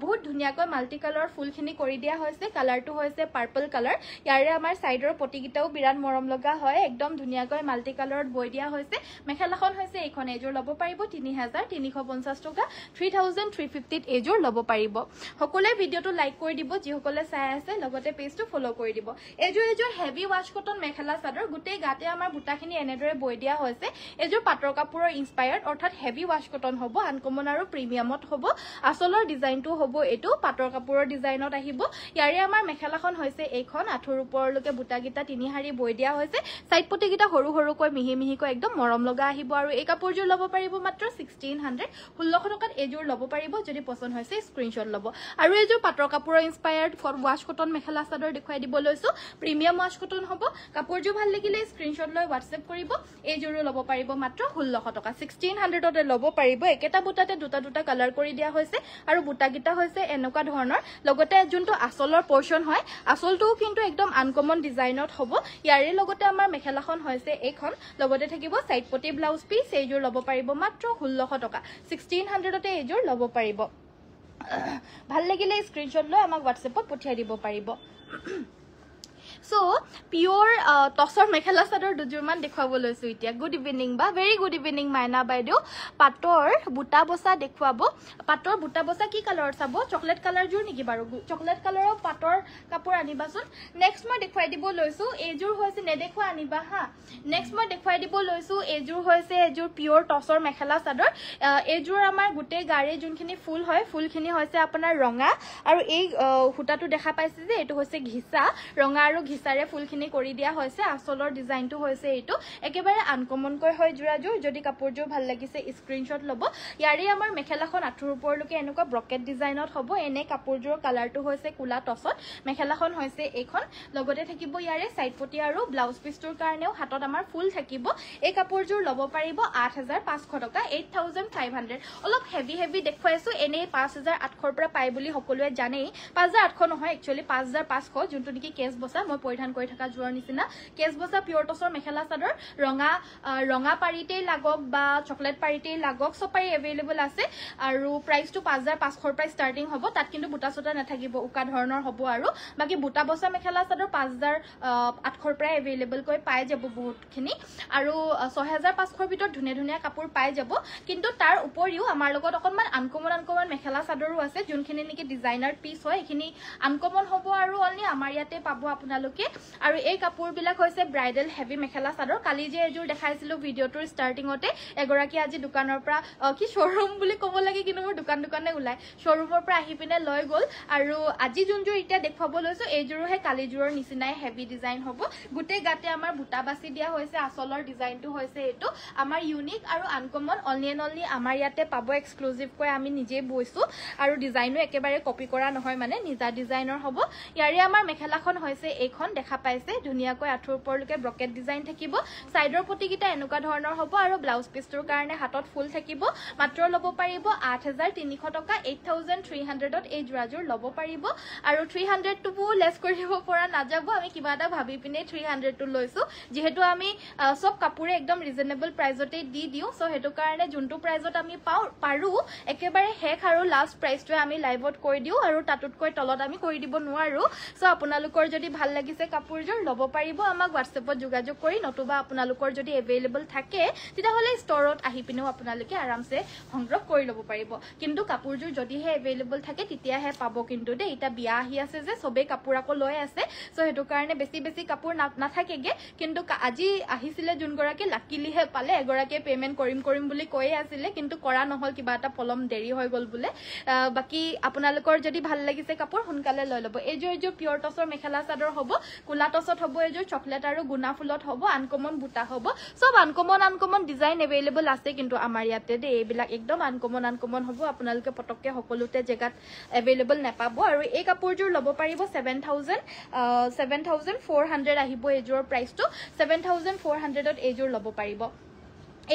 বহুত ধুনিয়াকৈ মাল্টি কালাৰ ফুলখিনি কৰি দিয়া হৈছে কালাৰটো হৈছে পাৰ্পল কালাৰ ইয়াৰে আমাৰ সাইডৰ পটিকিটাও বিৰাট মৰম লগা হয় একদম ধুনিয়াকৈ মাল্টি কালাৰত বৈ দিয়া হৈছে মেখেলাখন হৈছে এইখন এজোৰ ল'ব পাৰিব 3350 টকা 3350 এজোৰ ল'ব পাৰিব সকলোৱে ভিডিওটো লাইক কৰি দিব যিসকলে চাই আছে লগতে পেজটো ফলো কৰি দিব এজোৰ heavy wash cotton mekhela chador গুটেই গাতে আমাৰ বুটাখিনি এনেদৰে বৈ দিয়া হৈছে এজোৰ পাটৰ কাপোৰৰ ইনস্পায়াৰ্ড অৰ্থাৎ হেভি ওয়াশ কটন হ'ব আনকমন আৰু প্ৰিমিয়ামত হ'ব আসলৰ ডিজাইনটো হ'ব এটো পাটৰ কাপোৰৰ ডিজাইনত আহিব ইয়াৰে আমাৰ মেখেলাখন হৈছে এইখন আঁঠুৰ ওপৰলৈকে বুটাগিটা তিনি হাৰি বৈ দিয়া হৈছে সাইড পটিগিটা সৰু সৰুকৈ মিহি মিহিকৈ একদম মৰম লগা আহিব আৰু এই কাপোৰযোৰ ল'ব পাৰিব মাত্ৰ 1600 1600 টকাত এইযোৰ ল'ব পাৰিব যদি পছন্দ হৈছে স্ক্ৰিনশ্বট ল'ব আৰু এইযোৰ পাটৰ কাপোৰৰ inspired wash cotton mekhela chador দেখুৱাই দিব লৈছো প্ৰিমিয়াম ৱাশ কটন হ'ব কাপোৰযোৰ ভাল লাগিলে স্ক্ৰিনশ্বট লৈ WhatsApp কৰিব এইযোৰো ল'ব পাৰিব মাত্ৰ 1600 টকা 1600 তে ল'ব পাৰিব একেটা বুটাতে দুটা দুটা কালাৰ কৰি দিয়া হৈছে আৰু বুটাগিটা হৈছে এনেকুৱা ধৰণৰ লগতে যোনটো আসলৰ পোৰশন হয় আসলটো কিন্তু একদম আনকমন ডিজাইনত হ'ব ইয়াৰে লগতে আমাৰ মেখেলাখন হৈছে এইখন লগতে থাকিব সাইড পটি ব্লাউজ পিস এইযোৰ ল'ব পাৰিব মাত্ৰ 1600 টকা 1600 তে এইযোৰ ল'ব পাৰিব ভাল লাগিলে স্ক্ৰিনশ্বট লৈ আমাক WhatsAppত পঠিয়াই দিব পাৰিব So, pure tosor mekhela sador dujurman dekhwabo loisu itia good evening ba very good evening maina baido pator buta bosa dekhwabo pator buta bosa ki color sabo chocolate color jur niki baru chocolate color pator kapur anibasun next moi dekhwai dibo loisu ejur hoise ne dekhwa aniba ha next moi dekhwai dibo loisu ejur hoise ejur pure tosor mekhela sador ejur amar gute gare junkhini full hoy full khini hoise apunar ronga aru ei huta tu dekha paise je etu hoise ghisa ronga aru ঘিসাৰে ফুলখিনি কৰি দিয়া হৈছে আসলৰ ডিজাইনটো হৈছে এটো একেবাৰে uncommon কৈ হয় জুৰাজুৰ যদি কাপোৰযোৰ ভাল লাগিছে স্ক্ৰিনশ্বট ল'ব ইয়াৰে আমাৰ মেখেলাখন আঁঠুৰ ওপৰলৈকে এনেকুৱা ব্ৰকেট ডিজাইনত হ'ব এনে কাপোৰযোৰ কালাৰটো হৈছে কুলা টছত মেখেলাখন হৈছে এইখন লগতে থাকিব ইয়াৰে সাইড পটি আৰু ব্লাউজ পিছটোৰ কাৰণেও হাতত আমাৰ ফুল থাকিব এই কাপোৰযোৰ ল'ব পাৰিব 8500 টকা 8500 অলপ হেভি হেভি দেখুৱাইছো এনে 5800 পৰা পাই বুলি সকলোৱে জানেই 5800 নহয় একচুয়ালি 5500 যোনটো নেকি কেছ বসা মই পৰিধান কৰি থকা জোৰ নিচিনা কেছ বসা পিওৰ টছৰ মেখেলা চাদৰ ৰঙা পাৰিতেই লাগক বা চকলেট পাৰিতেই লাগক সপাৰি এভেইলেবল আছে আৰু প্ৰাইসটো 5500 পৰা ষ্টাৰ্টিং হ'ব তাত কিন্তু বুটা চটা নাথাকিব উকা ধৰণৰ হ'ব আৰু বাকি বুটা বসা মেখেলা চাদৰ 5800 পৰা এভেইলেবল কৈ পাই যাব বহুতখিনি আৰু 6500 ভিতৰত ধুনে ধুনিয়া কাপোৰ পাই যাব কিন্তু তাৰ উপৰিও আমাৰ লগত অকনমান আনকমন মেখেলা চাদৰো আছে যোনখিনি নেকি ডিজাইনাৰ পিস হয় এখিনি আনকমন হ'ব আৰু অনলি আমাৰ ইয়াতে পাব আপোনালোকে আৰু এই কাপোৰ বিলাক হৈছে ব্ৰাইডাল হেভি মেখেলা চাদৰ কালি যে এজোৰ দেখাইছিলো ভিডিওটোৰ ষ্টাৰ্টিংতে এগৰাকী আজি দোকানৰ পৰা কি শোৰুম বুলি ক'ব লাগে কিন্তু মোৰ দোকানে ওলাই শোৰুমৰ পৰা আহি পিনে লৈ গল আৰু আজি যোনজোৰ এতিয়া দেখুৱাব লৈছো এইজোৰহে কালিজোৰৰ নিচিনাই হেভি ডিজাইন হ'ব গুটে গাতে আমাৰ বুটা বাছি দিয়া হৈছে আসলৰ ডিজাইনটো হৈছে এটো আমাৰ ইউনিক আৰু আনকমন অনলি আমাৰ ইয়াতে পাব এক্সক্লুসিভ কৈ আমি নিজে বইছো আৰু ডিজাইনো একেবাৰে কপি কৰা নহয় মানে নিজা ডিজাইনৰ হ'ব ইয়াৰে আমাৰ মেখেলাখন হৈছে এইখন দেখা পাইছে ধুনিয়াকৈ আঁঠুৰ ওপৰলৈকে ব্ৰকেট ডিজাইন থাকিব সাইডৰ পটিগিটা এনেকুৱা ধৰণৰ হ'ব আৰু ব্লাউজ পিছটোৰ কাৰণে হাতত ফুল থাকিব মাত্ৰ ল'ব পাৰিব 8300 টকা 8300 ত এই জোৰাজোৰ ল'ব পাৰিব আৰু 300 টু লেছ কৰিব পৰা নাযাব আমি কিবা এটা ভাবি পিনে 300 টু লৈছো যেহেতু আমি সব কাপোৰে একদম ৰিজনেবল প্ৰাইজতে দি দিও সো হেতু কাৰণে যোনটো প্ৰাইজত আমি পাৰো একেবাৰে হেক আৰু লাষ্ট প্ৰাইসটো আমি লাইভত কৈ দিও আৰু তাতুতকৈ তলত আমি কৰি দিব নোৱাৰো সো আপোনালোকৰ যদি ভাল লাগিছে কাপোৰযোৰ ল'ব পাৰিব আমাক WhatsAppত যোগাযোগ কৰি নতুবা আপোনালোকৰ যদি এভেইলেবল থাকে তেতিয়া হলে ষ্টৰত আহি পিনেও আপোনালোকে আৰামছে সংগ্ৰহ কৰি ল'ব পাৰিব কিন্তু কাপোৰযোৰ যদিহে এভেইলেবল থাকে তেতিয়াহে পাব কিন্তু দে এটা বিয়া আহি আছে যে সবে কাপোৰ আকৌ লৈ আছে সো হেতু কাৰণে বেছি কাপোৰ নাথাকেগে কিন্তু আজি আহিছিলে যোনগৰাকী লাকিলিহে পালে এগৰাকী পেমেন্ট কৰিম বুলি কৈ আছিলে কিন্তু কৰা নহল কিবা এটা পলম দেৰি হৈ গল বুলে বাকি আপোনালোকৰ যদি ভাল লাগিছে কাপোৰ সোনকালে লৈ ল'ব এইযোৰ পিওৰ টছৰ মেখেলা চাদৰ হ'ব কুলা টছত হ'ব এইযোৰ চকলেট আৰু গুনা ফুলত হ'ব আনকমন বুটা হ'ব সব আনকমন ডিজাইন এভেইলেবল আছে কিন্তু আমাৰ ইয়াতে দে এইবিলাক একদম আনকমন হ'ব আপোনালোকে পটককে সকলোতে জেগাত এভেইলেবল নাপাব আৰু এই কাপোৰযোৰ ল'ব পাৰিব 7400 আহিব এইযোৰৰ প্ৰাইসটো 7400 ত এইযোৰ ল'ব পাৰিব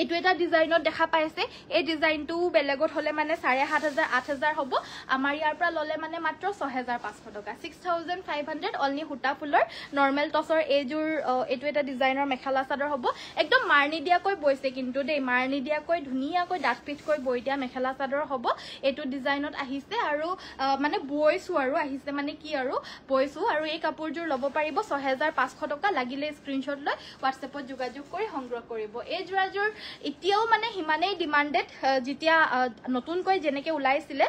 এইটো এটা ডিজাইনত দেখা পাইছে এই ডিজাইনটো বেলেগত হলে মানে 7500 8000 হ'ব আমাৰ ইয়াৰ পৰা ললে মানে মাত্ৰ 6500 টকা 6500 অনলি হুটা ফুলৰ নৰমাল টছৰ এইযোৰ এইটো এটা ডিজাইনৰ মেখেলা চাদৰ হ'ব একদম মাৰনি দিয়াকৈ বইছে কিন্তু দেই মাৰনি দিয়াকৈ ধুনিয়াকৈ ডাঠ পিঠকৈ বই দিয়া মেখেলা চাদৰ হ'ব এইটো ডিজাইনত আহিছে আৰু মানে বইছো আৰু আহিছে মানে কি আৰু বইছো আৰু এই কাপোৰযোৰ ল'ব পাৰিব 6500 টকা লাগিলে স্ক্ৰিনশ্বট লৈ WhatsAppত যোগাযোগ কৰি সংগ্ৰহ কৰিব এই জোৰাযোৰ এতিয়াও মানে হিমানেই ডিমান্ডেড যেতিয়া নতুনকৈ যেনেকৈ ওলাইছিলে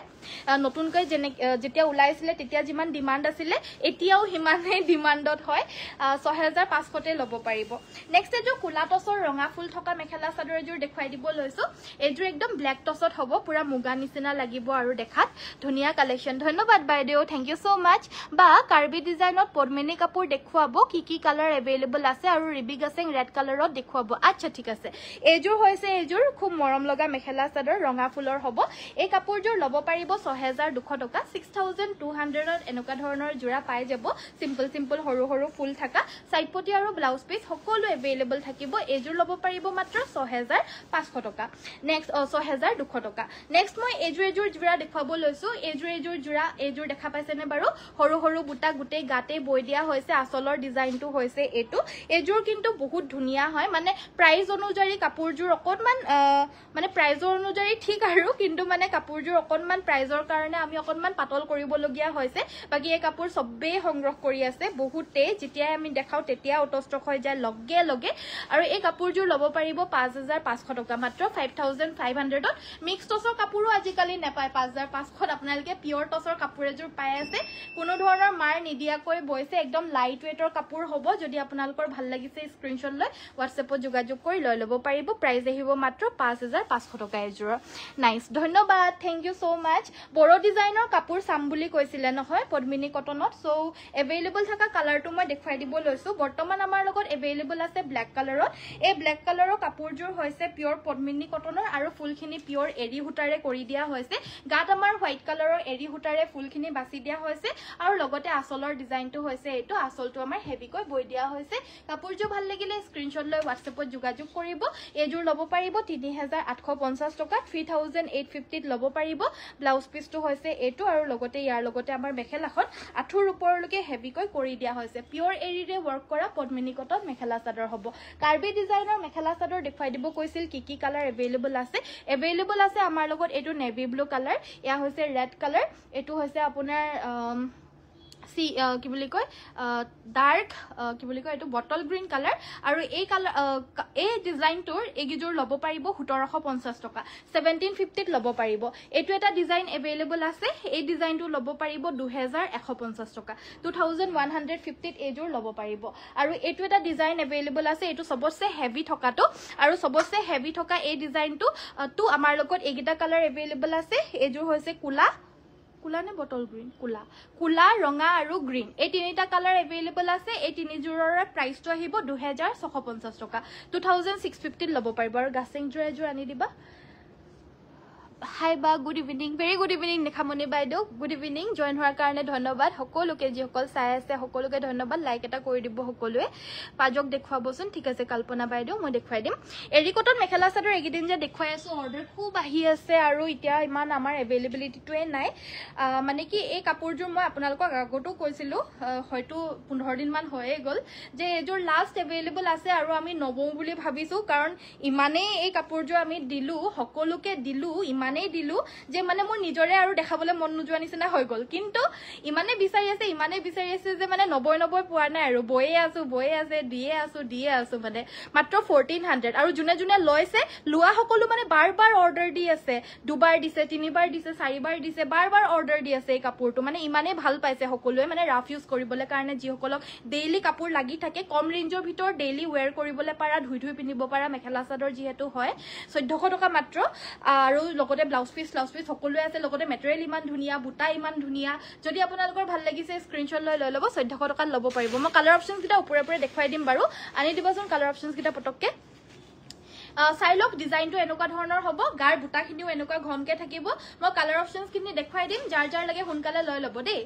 যেতিয়া ওলাইছিলে তেতিয়া যিমান ডিমান্ড আছিলে এতিয়াও হিমানেই ডিমান্ডত হয় 6500তে ল'ব পাৰিব নেক্সট এযোৰ কোলা টছৰ ৰঙা ফুল থকা মেখেলা চাদৰ এযোৰ দেখুৱাই দিব লৈছো এযোৰ একদম ব্ল্যাক টছত হ'ব পুৰা মুগা নিচিনা লাগিব আৰু দেখাত ধুনীয়া কালেকশন ধন্যবাদ বাইদেউ থ্যাংক ইউ সো মাচ বা কাৰ্বি ডিজাইনত পদ্মিনী কাপোৰ দেখুৱাব কি কালাৰ এভেইলেবল আছে আৰু ৰিবি গাছেং ৰেড কালাৰত দেখুৱাব আচ্ছা ঠিক আছে এযোৰ হৈছে এযোৰ খুব মৰম লগা মেখেলা চাদৰ ৰঙা ফুলৰ হ'ব এই কাপোৰযোৰ ল'ব পাৰিব 6200 টকা 6200ত এনেকুৱা ধৰণৰ জোৰা পাই যাব সিম্পল সৰু সৰু ফুল থাকা সাইডপটি আৰু ব্লাউজ পিস সকলো এভেইলেবল থাকিব এযোৰ ল'ব পাৰিব মাত্ৰ 6500 টকা নেক্সট 6200 টকা নেক্সট মই এযোৰ জোৰা দেখুৱাব লৈছো এযোৰ জোৰা এযোৰ দেখা পাইছেনে বাৰু সৰু সৰু বুটা গুটে গাতে বৈ দিয়া হৈছে আসলৰ ডিজাইনটো হৈছে এটো এযোৰ কিন্তু বহুত ধুনীয়া হয় মানে প্ৰাইস অনুযায়ী কাপোৰযোৰ অকনমান মানে প্ৰাইজৰ অনুযায়ী ঠিক আৰু কিন্তু মানে কাপোৰযোৰ অকনমান প্ৰাইজৰ কাৰণে আমি অকনমান পাতল কৰিবলগীয়া হৈছে বাকি এই কাপোৰ সবে সংগ্ৰহ কৰি আছে বহুতে যেতিয়া আমি দেখাও তেতিয়া অটষ্টক হৈ যায় লগে লগে আৰু এই কাপোৰযোৰ ল'ব পাৰিব 5500 টকা মাত্ৰ 5500ত মিক্স টছৰ কাপোৰো আজিকালি নেপায় 5500ত আপোনালোকে পিওৰ টছৰ কাপোৰ এযোৰ পাই আছে কোনো ধৰণৰ মাৰ নিদিয়াকৈ বৈছে একদম লাইট ওয়েটৰ কাপোৰ হ'ব যদি আপোনালোকৰ ভাল লাগিছে স্ক্ৰিনশ্বট লৈ WhatsAppত যোগাযোগ কৰি লৈ ল'ব পাৰিব প্ৰাইস আহিব মাত্ৰ 5500 টকা এযোৰ নাইস ধন্যবাদ থ্যাংক ইউ সো মাচ বড় ডিজাইনৰ কাপোৰ চাম বুলি কৈছিলে নহয় পদ্মিনী কটনত সো এভেইলেবল থকা কালাৰটো মই দেখুৱাই দিব লৈছো বৰ্তমান আমাৰ লগত এভেইলেবল আছে ব্ল্যাক কালাৰত এই ব্ল্যাক কালাৰৰ কাপোৰযোৰ হৈছে পিওৰ পদ্মিনী কটনৰ আৰু ফুলখিনি পিওৰ এৰি হুটাৰে কৰি দিয়া হৈছে গাত আমাৰ হোৱাইট কালাৰৰ এৰি হুটাৰে ফুলখিনি বাছি দিয়া হৈছে আৰু লগতে আসলৰ ডিজাইনটো হৈছে এটো আসলটো আমাৰ হেভিকৈ বৈ দিয়া হৈছে কাপোৰযোৰ ভাল লাগিলে স্ক্ৰিনশ্বট লৈ WhatsAppত যোগাযোগ কৰিব এযোৰ ল'ব পাৰিব 3850 টকা 3850 ত ল'ব পাৰিব ব্লাউজ পিসটো হৈছে এটো আৰু লগতে ইয়াৰ লগতে আমাৰ মেখেলাখন আঠুৰ ওপৰলৈকে হেভিকৈ কৰি দিয়া হৈছে পিওৰ এৰিৰে ওয়াৰ্ক কৰা পদ্মিনী কটন মেখেলা চাদৰ হ'ব কাৰ্বি ডিজাইনৰ মেখেলা চাদৰ দেখুৱাই দিব কৈছিল কি কালাৰ এভেইলেবল আছে আমাৰ লগত এটো নেভি ব্লু কালাৰ ইয়া হৈছে ৰেড কালাৰ এটো হৈছে আপোনাৰ কি বুলি কয় ডাৰ্ক কি বুলি কয় এটো বটল গ্ৰীন কালাৰ আৰু এই কালাৰ এই ডিজাইনটোৰ এগিজোৰ ল'ব পাৰিব 1750 টকা 1750 ত ল'ব পাৰিব এটো এটা ডিজাইন এভেইলেবল আছে এই ডিজাইনটো ল'ব পাৰিব 2150 টকা 2150 ত এজোৰ ল'ব পাৰিব আৰু এটো এটা ডিজাইন এভেইলেবল আছে এটো সবতছে হেভি থকাটো আৰু সবতছে হেভি থকা এই ডিজাইনটো তো আমাৰ লগত এগিটা কালাৰ এভেইলেবল আছে এজোৰ হৈছে কুলা নে বটল গ্ৰীন কুলা ৰঙা আৰু গ্ৰীন এই তিনিটা কালাৰ এভেইলেবল আছে এই তিনিজোৰৰ প্ৰাইসটো আহিব 2650 টকা 2650 ল'ব পাৰিব আৰু গাছেং এযোৰ আনি দিবা হাই বা good evening very good evening নেখামনি বাইদেউ গুড ইভিনিং জয়েন হোৱাৰ কাৰণে ধন্যবাদ সকলোকে যিসকল চাই আছে সকলোকে ধন্যবাদ লাইক এটা কৰি দিব সকলোৱে পাজক দেখুৱাবচোন ঠিক আছে কল্পনা বাইদেউ মই দেখুৱাই দিম এৰি কটন মেখেলা চাদৰ এগিদিন যে দেখুৱাই আছো অৰ্ডাৰ খুব আহি আছে আৰু এতিয়া ইমান আমাৰ এভেইলেবিলিটিটোৱে নাই মানে কি এই কাপোৰযোৰ মই আপোনালোকক আগতো কৈছিলো হয়তো 15 দিন মান হৈয়ে গ'ল যে এযোৰ লাষ্ট এভেইলেবল আছে আৰু আমি নবৌ বুলি ভাবিছো কাৰণ ইমানেই এই কাপোৰযোৰ আমি দিলো সকলোকে দিলো ইমানেই দিলো যে মানে মোৰ নিজৰে আৰু দেখাবলৈ মন নোযোৱা নিচিনা হৈ গ'ল কিন্তু ইমানে বিচাৰি আছে যে মানে 90 পোৱা নাই আৰু বয়ে আছে দিয়ে আছো মানে মাত্ৰ 1400 আৰু জুনে লৈছে লোৱা সকলো মানে বাৰ অৰ্ডাৰ দি আছে দুবাৰ দিছে তিনিবাৰ দিছে চাৰিবাৰ দিছে বাৰ অৰ্ডাৰ দি আছে এই কাপোৰটো মানে ইমানে ভাল পাইছে সকলোৱে মানে ৰাফ ইউজ কৰিবলৈ কাৰণে যিসকলক ডেইলি কাপোৰ লাগি থাকে কম ৰেঞ্জৰ ভিতৰত ডেইলি ওয়্যাৰ কৰিবলৈ পাৰা ধুই পিন্ধিব পাৰা মেখেলা চাদৰ যেহেতু হয় 1400 টকা মাত্ৰ আৰু লগতে ব্লাউজ পিস সকলোৱে আছে লগতে মেটেৰিয়েল ইমান ধুনীয়া বুটা ইমান ধুনীয়া যদি আপোনালোকৰ ভাল লাগিছে স্ক্ৰিনশ্বট লৈ ল'ব 1400 টকাত ল'ব পাৰিব মই কালাৰ অপচনছ কিটা ওপৰে দেখুৱাই দিম বাৰু আনি দিবচোন কালাৰ অপচনছ কিটা পটককে সাইলক ডিজাইনটো এনেকুৱা ধৰণৰ হ'ব গাৰ বুটাখিনিও এনেকুৱা ঘনকে থাকিব মই কালাৰ অপচনছ খিনি দেখুৱাই দিম যাৰ লাগে সোনকালে লৈ ল'ব দেই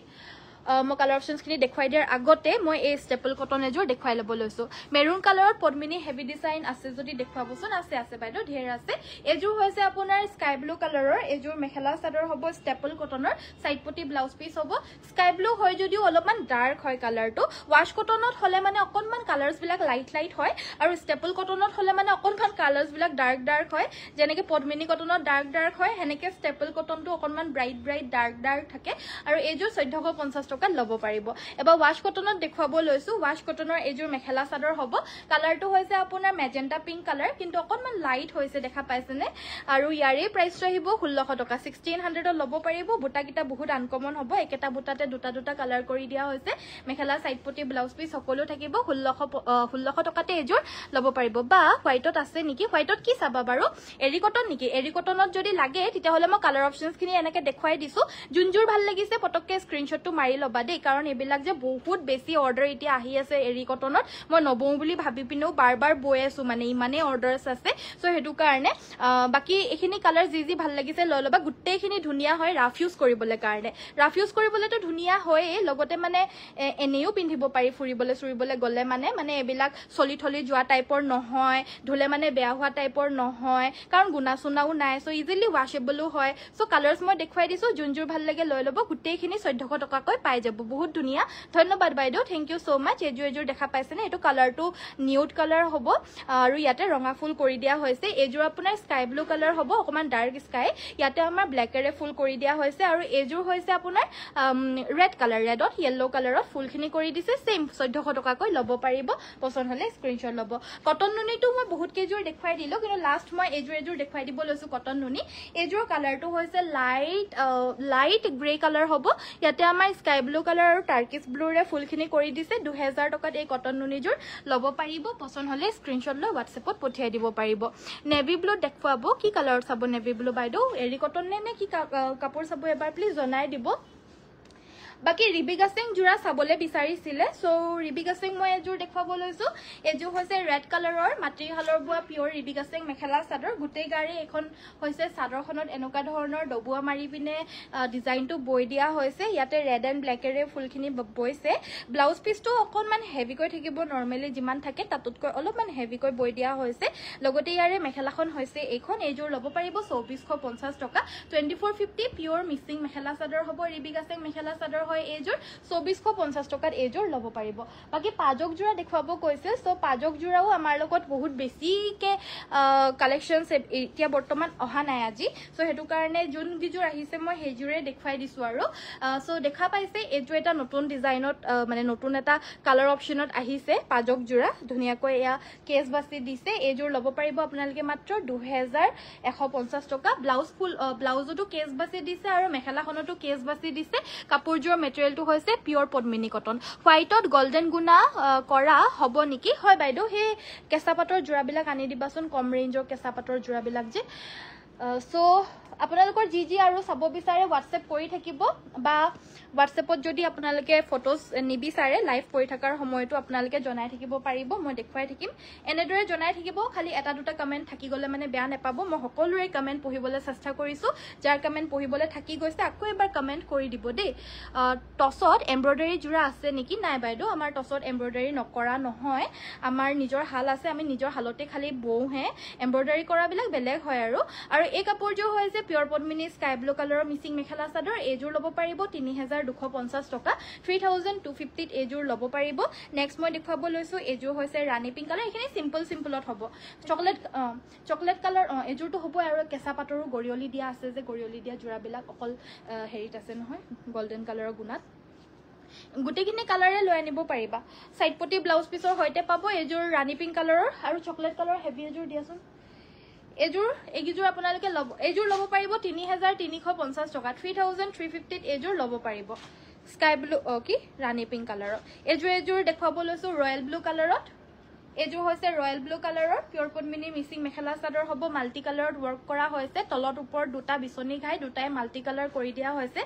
মই কালাৰ অপচনছ খিনি দেখুৱাই দিয়াৰ আগতে মই এই ষ্টেপল কটন এযোৰ দেখুৱাই ল'ব লৈছো মেৰুন কালাৰত পদ্মিনী হেভি ডিজাইন আছে যদি দেখুৱাবচোন আছে বাইদেউ ঢেৰ আছে এযোৰ হৈছে আপোনাৰ স্কাই ব্লু কালাৰৰ এযোৰ মেখেলা চাদৰ হ'ব ষ্টেপল কটনৰ সাইডপটি ব্লাউজ পিস হ'ব স্কাই ব্লু হয় যদিও অলপমান ডাৰ্ক হয় কালাৰটো ওয়াশ কটনত হলে মানে অকনমান কালাৰ্স বিলাক লাইট হয় আৰু ষ্টেপল কটনত হলে মানে অকনমান কালাৰ্স বিলাক ডাৰ্ক হয় যেনেকে পদ্মিনী কটনত ডাৰ্ক হয় হেনেকে ষ্টেপল কটনটো অকনমান ব্ৰাইট ডাৰ্ক থাকে আৰু এযোৰ 1450 টকাত ল'ব পাৰিব এবাৰ ৱাশ কটনত দেখুৱাব লৈছো ৱাশ কটনৰ এযোৰ মেখেলা চাদৰ হ'ব কালাৰটো হৈছে আপোনাৰ মেজেন্টা পিংক কালাৰ কিন্তু অকনমান লাইট হৈছে দেখা পাইছেনে আৰু ইয়াৰে প্ৰাইচটো আহিব 1600 টকা 1600ত ল'ব পাৰিব বুটাকিটা বহুত আনকমন হ'ব একেটা বুটাতে দুটা কালাৰ কৰি দিয়া হৈছে মেখেলা সাইড পটি ব্লাউজ পিস সকলো থাকিব 1600 টকাতে এযোৰ ল'ব পাৰিব বা হোৱাইটত আছে নেকি হোৱাইটত কি চাবা বাৰু এৰি কটন নেকি এৰি কটনত যদি লাগে তেতিয়া হলে মই কালাৰ অপচনছ খিনি এনেকে দেখুৱাই দিছো যোনযোৰ ভাল লাগিছে পটককে স্ক্ৰিনশ্বটটো মাৰি লবা দেই কাৰণ এবিলাক যে বহুত বেছি অৰ্ডাৰ এতিয়া আহি আছে এৰি কটনত মই নবও বুলি ভাবি পিনেও বাৰ বৈ আছো মানে ইমানে অৰ্ডাৰছ আছে সো হেতু কাৰণে বাকি এখিনি কালাৰ যি ভাল লাগিছে লৈ লবা গুটেইখিনি ধুনিয়া হয় ৰাফ ইউজ কৰিবলৈ কাৰণে ৰাফ ইউজ কৰিবলৈ তো ধুনিয়া হয় লগতে মানে এনেও পিন্ধিব পাৰি ফুৰিবলৈ চুৰিবলৈ গলে মানে এবিলাক চলি থলি যোৱা টাইপৰ নহয় ধুলে মানে বেয়া হোৱা টাইপৰ নহয় কাৰণ গুনা সুনাও নাই সো ইজিলি ওয়াশেবলও হয় সো কালাৰছ মই দেখুৱাই দিছো যোনযোৰ ভাল লাগে লৈ লব গুটেইখিনি 1400 টকাকৈ পাই যাব বহুত ধুনিয়া ধন্যবাদ বাইদেউ থ্যাংক ইউ সো মাচ এযোৰ দেখা পাইছেনে এটো কালাৰটো নিউড কালাৰ হ'ব আৰু ইয়াতে ৰঙা ফুল কৰি দিয়া হৈছে এযোৰ আপোনাৰ স্কাই ব্লু কালাৰ হ'ব অকমান ডাৰ্ক স্কাই ইয়াতে আমাৰ ব্ল্যাকেৰে ফুল কৰি দিয়া হৈছে আৰু এযোৰ হৈছে আপোনাৰ ৰেড কালাৰ ৰেডত ইয়েলো কালাৰত ফুলখিনি কৰি দিছে সেম 1400 টকাকৈ ল'ব পাৰিব পছন্দ হলে স্ক্ৰিনশ্বট ল'ব কটন নুনিটো মই বহুত কেজোৰ দেখুৱাই দিলো কিন্তু লাষ্ট মই এযোৰ দেখুৱাই দিব লৈছো কটন নুনি এযোৰ কালাৰটো হৈছে লাইট গ্ৰে কালাৰ হ'ব ইয়াতে আমাৰ স্কাই ব্লু কালাৰ আৰু টাৰ্কিছ ব্লুৰে ফুলখিনি কৰি দিছে 2000 টকাত এই কটন নুনিযোৰ ল'ব পাৰিব পছন্দ হলে স্ক্ৰিনশ্বট লৈ WhatsAppত পঠিয়াই দিব পাৰিব নেভি ব্লু দেখুৱাব কি কালাৰ চাব নেভি ব্লু বাইদেউ এৰি কটন নে কি কাপোৰ চাব এবাৰ প্লিজ জনাই দিব বাকি ৰিবিকা সিং জুৰা চাবলে বিচাৰিছিলে সো ৰিবিকা সিং মই এযোৰ দেখুৱাব লৈছো এযোৰ হৈছে ৰেড কালাৰৰ মাটিহালৰ বুৱা পিওৰ ৰিবিকা সিং মেখেলা চাদৰ গুটেই গাড়ী এখন হৈছে চাদৰখনত এনেকা ধৰণৰ ডবুৱা মাৰি পিনে ডিজাইনটো বৈ দিয়া হৈছে ইয়াতে ৰেড এন্ড ব্ল্যাকেৰে ফুলখিনি বৈছে ব্লাউজ পিসটো অকনমান হেভিকৈ থাকিব নৰমালি যিমান থাকে তাতকৈ অলপমান হেভিকৈ বৈ দিয়া হৈছে লগতে ইয়াৰে মেখেলাখন হৈছে এইখন এযোৰ ল'ব পাৰিব 2450 টকা 2450 পিওৰ মিক্সিং মেখেলা চাদৰ হ'ব ৰিবিকা সিং মেখেলা চাদৰ হয় এযোৰ 2450 টকাত এযোৰ ল'ব পাৰিব বাকি পাজক জোৰা দেখুৱাব কৈছে সো পাজক জোৰাও আমাৰ লগত বহুত বেছিকে কালেকশনছ এতিয়া বৰ্তমান অহা নাই আজি সো হেতু কাৰণে যোন গিজোৰ আহিছে মই হেজুৰে দেখুৱাই দিছো আৰু সো দেখা পাইছে এযোৰ এটা নতুন ডিজাইনত মানে নতুন এটা কালাৰ অপচনত আহিছে পাজক জোৰা ধুনিয়াকৈ এয়া কেস বাছি দিছে এযোৰ ল'ব পাৰিব আপোনালোকে মাত্ৰ 2150 টকা ব্লাউজ ফুল ব্লাউজটো কেস বাছি দিছে আৰু মেখেলাখনটো কেস বাছি দিছে কাপোৰজোৰ মেটেৰিয়েলটো হৈছে পিওৰ পদ্মিনী কটন হোৱাইটত গোল্ডেন গুনা কৰা হ'ব নেকি হয় বাইদেউ হে কেঁচা পাটৰ জোৰাবিলাক আনি দিবাচোন কম ৰেঞ্জৰ কেঁচা পাটৰ জোৰাবিলাক যে সো আপোনালোকৰ জি আৰু চাব বিচাৰে WhatsApp কৰি থাকিব বা WhatsAppত যদি আপোনালোকে ফটোজ নিবিচাৰে লাইভ কৰি থকাৰ সময়টো আপোনালোকে জনাই থাকিব পাৰিব মই দেখুৱাই থাকিম এনেদৰে জনাই থাকিব খালি এটা দুটা কমেন্ট থাকি গলে মানে বেয়া নেপাব মই সকলোৰে কমেন্ট পঢ়িবলৈ চেষ্টা কৰিছো যাৰ কমেন্ট পঢ়িবলৈ থাকি গৈছে আকৌ এবাৰ কমেন্ট কৰি দিব দেই টছত এমব্ৰয়ডাৰী জোৰা আছে নেকি নাই বাইদেউ আমাৰ টছত এমব্ৰয়ডাৰী নকৰা নহয় আমাৰ নিজৰ হাল আছে আমি নিজৰ হালতে খালি বৌহে এমব্ৰয়ডাৰী কৰাবিলাক বেলেগ হয় আৰু এই কাপোৰযোৰ হৈছে পিওৰ পদ্মিনী স্কাই ব্লু কালাৰৰ মিচিং মেখেলা চাদৰ এযোৰ ল'ব পাৰিব 3250 টকা 3250 এযোৰ ল'ব পাৰিব নেক্সট মই দেখুৱাব লৈছো এযোৰ হৈছে ৰাণী পিংক কালাৰ এখিনি সিম্পলত হ'ব চকলেট কালাৰ এযোৰটো হ'ব আৰু কেঁচা পাটৰো গৰিয়লি দিয়া আছে যে গৰিয়লি দিয়া জোৰাবিলাক অকল হেৰিত আছে নহয় গোল্ডেন কালাৰৰ গুণাত গুটেখিনি কালাৰে লৈ আনিব পাৰিবা সাইড পটি ব্লাউজ পিসৰ হৈতে পাব এযোৰ ৰাণী পিংক কালাৰৰ আৰু চকলেট কালাৰৰ হেভি এযোৰ দিয়াচোন এযোৰ আপোনালোকে ল'ব এযোৰ ল'ব পাৰিব 3350 টকা 3350 এযোৰ ল'ব পাৰিব স্কাই ব্লু কি ৰাণী পিংক কালাৰৰ এযোৰ দেখুৱাব লৈছো ৰয়েল ব্লু কালাৰত এযোৰ হৈছে ৰয়েল ব্লু কালাৰৰ পিওৰ পদ্মিনী মিক্সিং মেখেলা চাদৰ হ'ব মাল্টি কালাৰত ওয়াৰ্ক কৰা হৈছে তলত ওপৰত দুটা বিচনি ঘাই দুটাই মাল্টি কালাৰ কৰি দিয়া হৈছে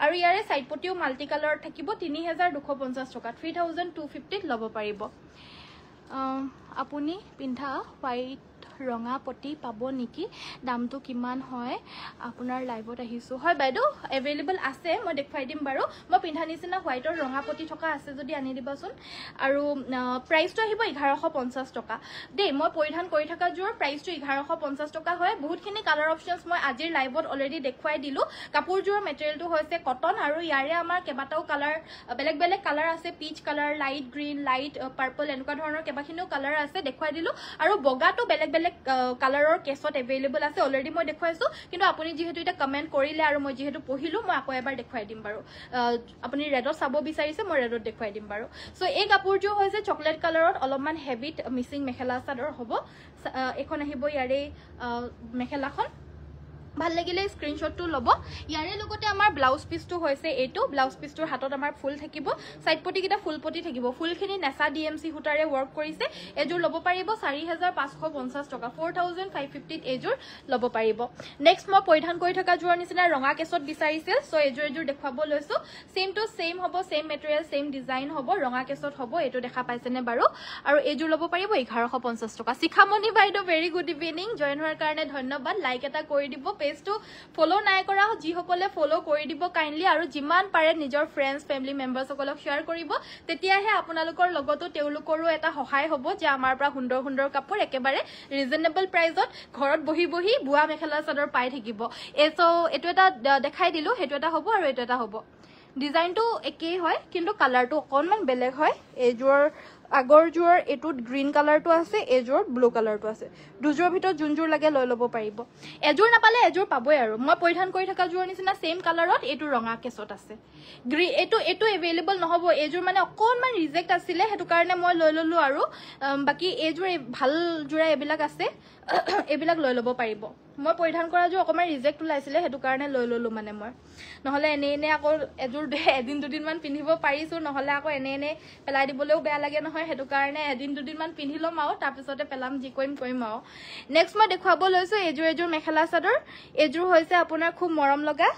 আৰু ইয়াৰে সাইড পটিও মাল্টি কালাৰত থাকিব 3250 টকা 3250 ল'ব পাৰিব আপুনি পিন্ধা হোৱাইট ৰঙা পটি পাব নেকি দামটো কিমান হয় আপোনাৰ লাইভত আহিছো হয় বাইদেউ এভেইলেবল আছে মই দেখুৱাই দিম বাৰু মই পিন্ধা নিচিনা হোৱাইটৰ ৰঙা পটি থকা আছে যদি আনি দিবাচোন আৰু প্ৰাইসটো আহিব 1150 টকা দেই মই পৰিধান কৰি থকা জোৰ প্ৰাইসটো 1150 টকা হয় বহুতখিনি কালাৰ অপচনছ মই আজিৰ লাইভত অলৰেডি দেখুৱাই দিলো কাপোৰজোৰ মেটেৰিয়েলটো হৈছে কটন আৰু ইয়াৰে আমাৰ কেবাটাও কালাৰ বেলেগ কালাৰ আছে peach colour light green light purple এনেকুৱা ধৰণৰ কেবাখিনিও কালাৰ আছে দেখুৱাই দিলো আৰু বগাটো বেলেগ বেলেগ কালাৰৰ কেছত এভেইলেবল আছে অলৰেডি মই দেখুৱাইছো কিন্তু আপুনি যেহেতু এটা কমেন্ট কৰিলে আৰু মই যেহেতু পঢ়িলো মই আকৌ এবাৰ দেখুৱাই দিম বাৰু আপুনি ৰেডত চাব বিচাৰিছে মই ৰেডত দেখুৱাই দিম বাৰু সো এই কাপোৰযোৰ হৈছে চকলেট কালাৰত অলপমান হেভিত মিসিং মেখেলা চাদৰ হ'ব এখন আহিব ইয়াৰে মেখেলাখন ভাল লাগিলে স্ক্ৰিনশ্বটটো ল'ব ইয়াৰে লগতে আমাৰ ব্লাউজ পিসটো হৈছে এইটো ব্লাউজ পিসটোৰ হাতত আমাৰ ফুল থাকিব সাইড পটি কিটা ফুল পটি থাকিব ফুলখিনি নেসা ডিএমসি হুটাৰে ওয়াৰ্ক কৰিছে এজোৰ ল'ব পাৰিব 4550 টকা 4550 এজোৰ ল'ব পাৰিব নেক্সট মই পৰিধান কৰি থকা জোৰ নিচিনা ৰঙা কেছত বিচাৰিছিল সো এজোৰ দেখুৱাব লৈছো সেম টু সেম হ'ব সেম মেটেৰিয়েল সেম ডিজাইন হ'ব ৰঙা কেছত হ'ব এটো দেখা পাইছেনে বাৰু আৰু এজোৰ ল'ব পাৰিব 1150 টকা শিখামণি বাইদেউ ভেৰি গুড ইভিনিং জয়েন হোৱাৰ কাৰণে ধন্যবাদ লাইক এটা কৰি দিব পেজটো ফলো নাই কৰা যি সকলে ফলো কৰি দিব কাইন্ডলি আৰু যিমান পাৰে নিজৰ ফ্ৰেন্ডছ ফ্যামিলি মেম্বাৰছ সকলক শেয়াৰ কৰিব তেতিয়াহে আপোনালোকৰ লগতো তেওঁলোকৰো এটা সহায় হ'ব যে আমাৰ পৰা সুন্দৰ সুন্দৰ কাপোৰ একেবাৰে ৰিজনেবল প্ৰাইজত ঘৰত বহি বহি বুৱা মেখেলা চাদৰ পাই থাকিব এটো এটা দেখাই দিলো হেতু এটা হ'ব আৰু এটো এটা হ'ব ডিজাইনটো একেই হয় কিন্তু কালাৰটো অকনমান বেলেগ হয় এজোৰ আগৰ জোৰ এটুত গ্ৰীন কালাৰটো আছে এজোৰ ব্লু কালাৰটো আছে দুজোৰ ভিতৰত যোনজোৰ লাগে লৈ ল'ব পাৰিব এজোৰ নাপালে এজোৰ পাবই আৰু মই পৰিধান কৰি থকা জোৰ নিচিনা সেম কালাৰত এটু ৰঙা কেছত আছে এটু এভেইলেবল নহব এজোৰ মানে অকনমান ৰিজেক্ট আছিলে হেতু কাৰণে মই লৈ ললো আৰু বাকি এজোৰ ভাল জোৰা এবিলাক আছে এবিলাক লৈ ল'ব পাৰিব মই পৰিধান কৰা জোৰ অকমান ৰিজেক্ট ওলাইছিলে হেতু কাৰণে লৈ ললো মানে মই নহলে এনে আকৌ এজোৰ এদিন দুদিন মান পিন্ধিব পাৰিছো নহলে আকৌ এনে পেলাই দিবলৈও বেয়া লাগে নহয় হেতু কাৰণে এদিন দুদিন মান পিন্ধি লম আৰু তাৰ পিছতে পেলাম যি কৰিম আৰু নেক্সট মই দেখুৱাব লৈছো এজোৰ মেখেলা চাদৰ এজোৰ হৈছে আপোনাৰ খুব মৰম লগা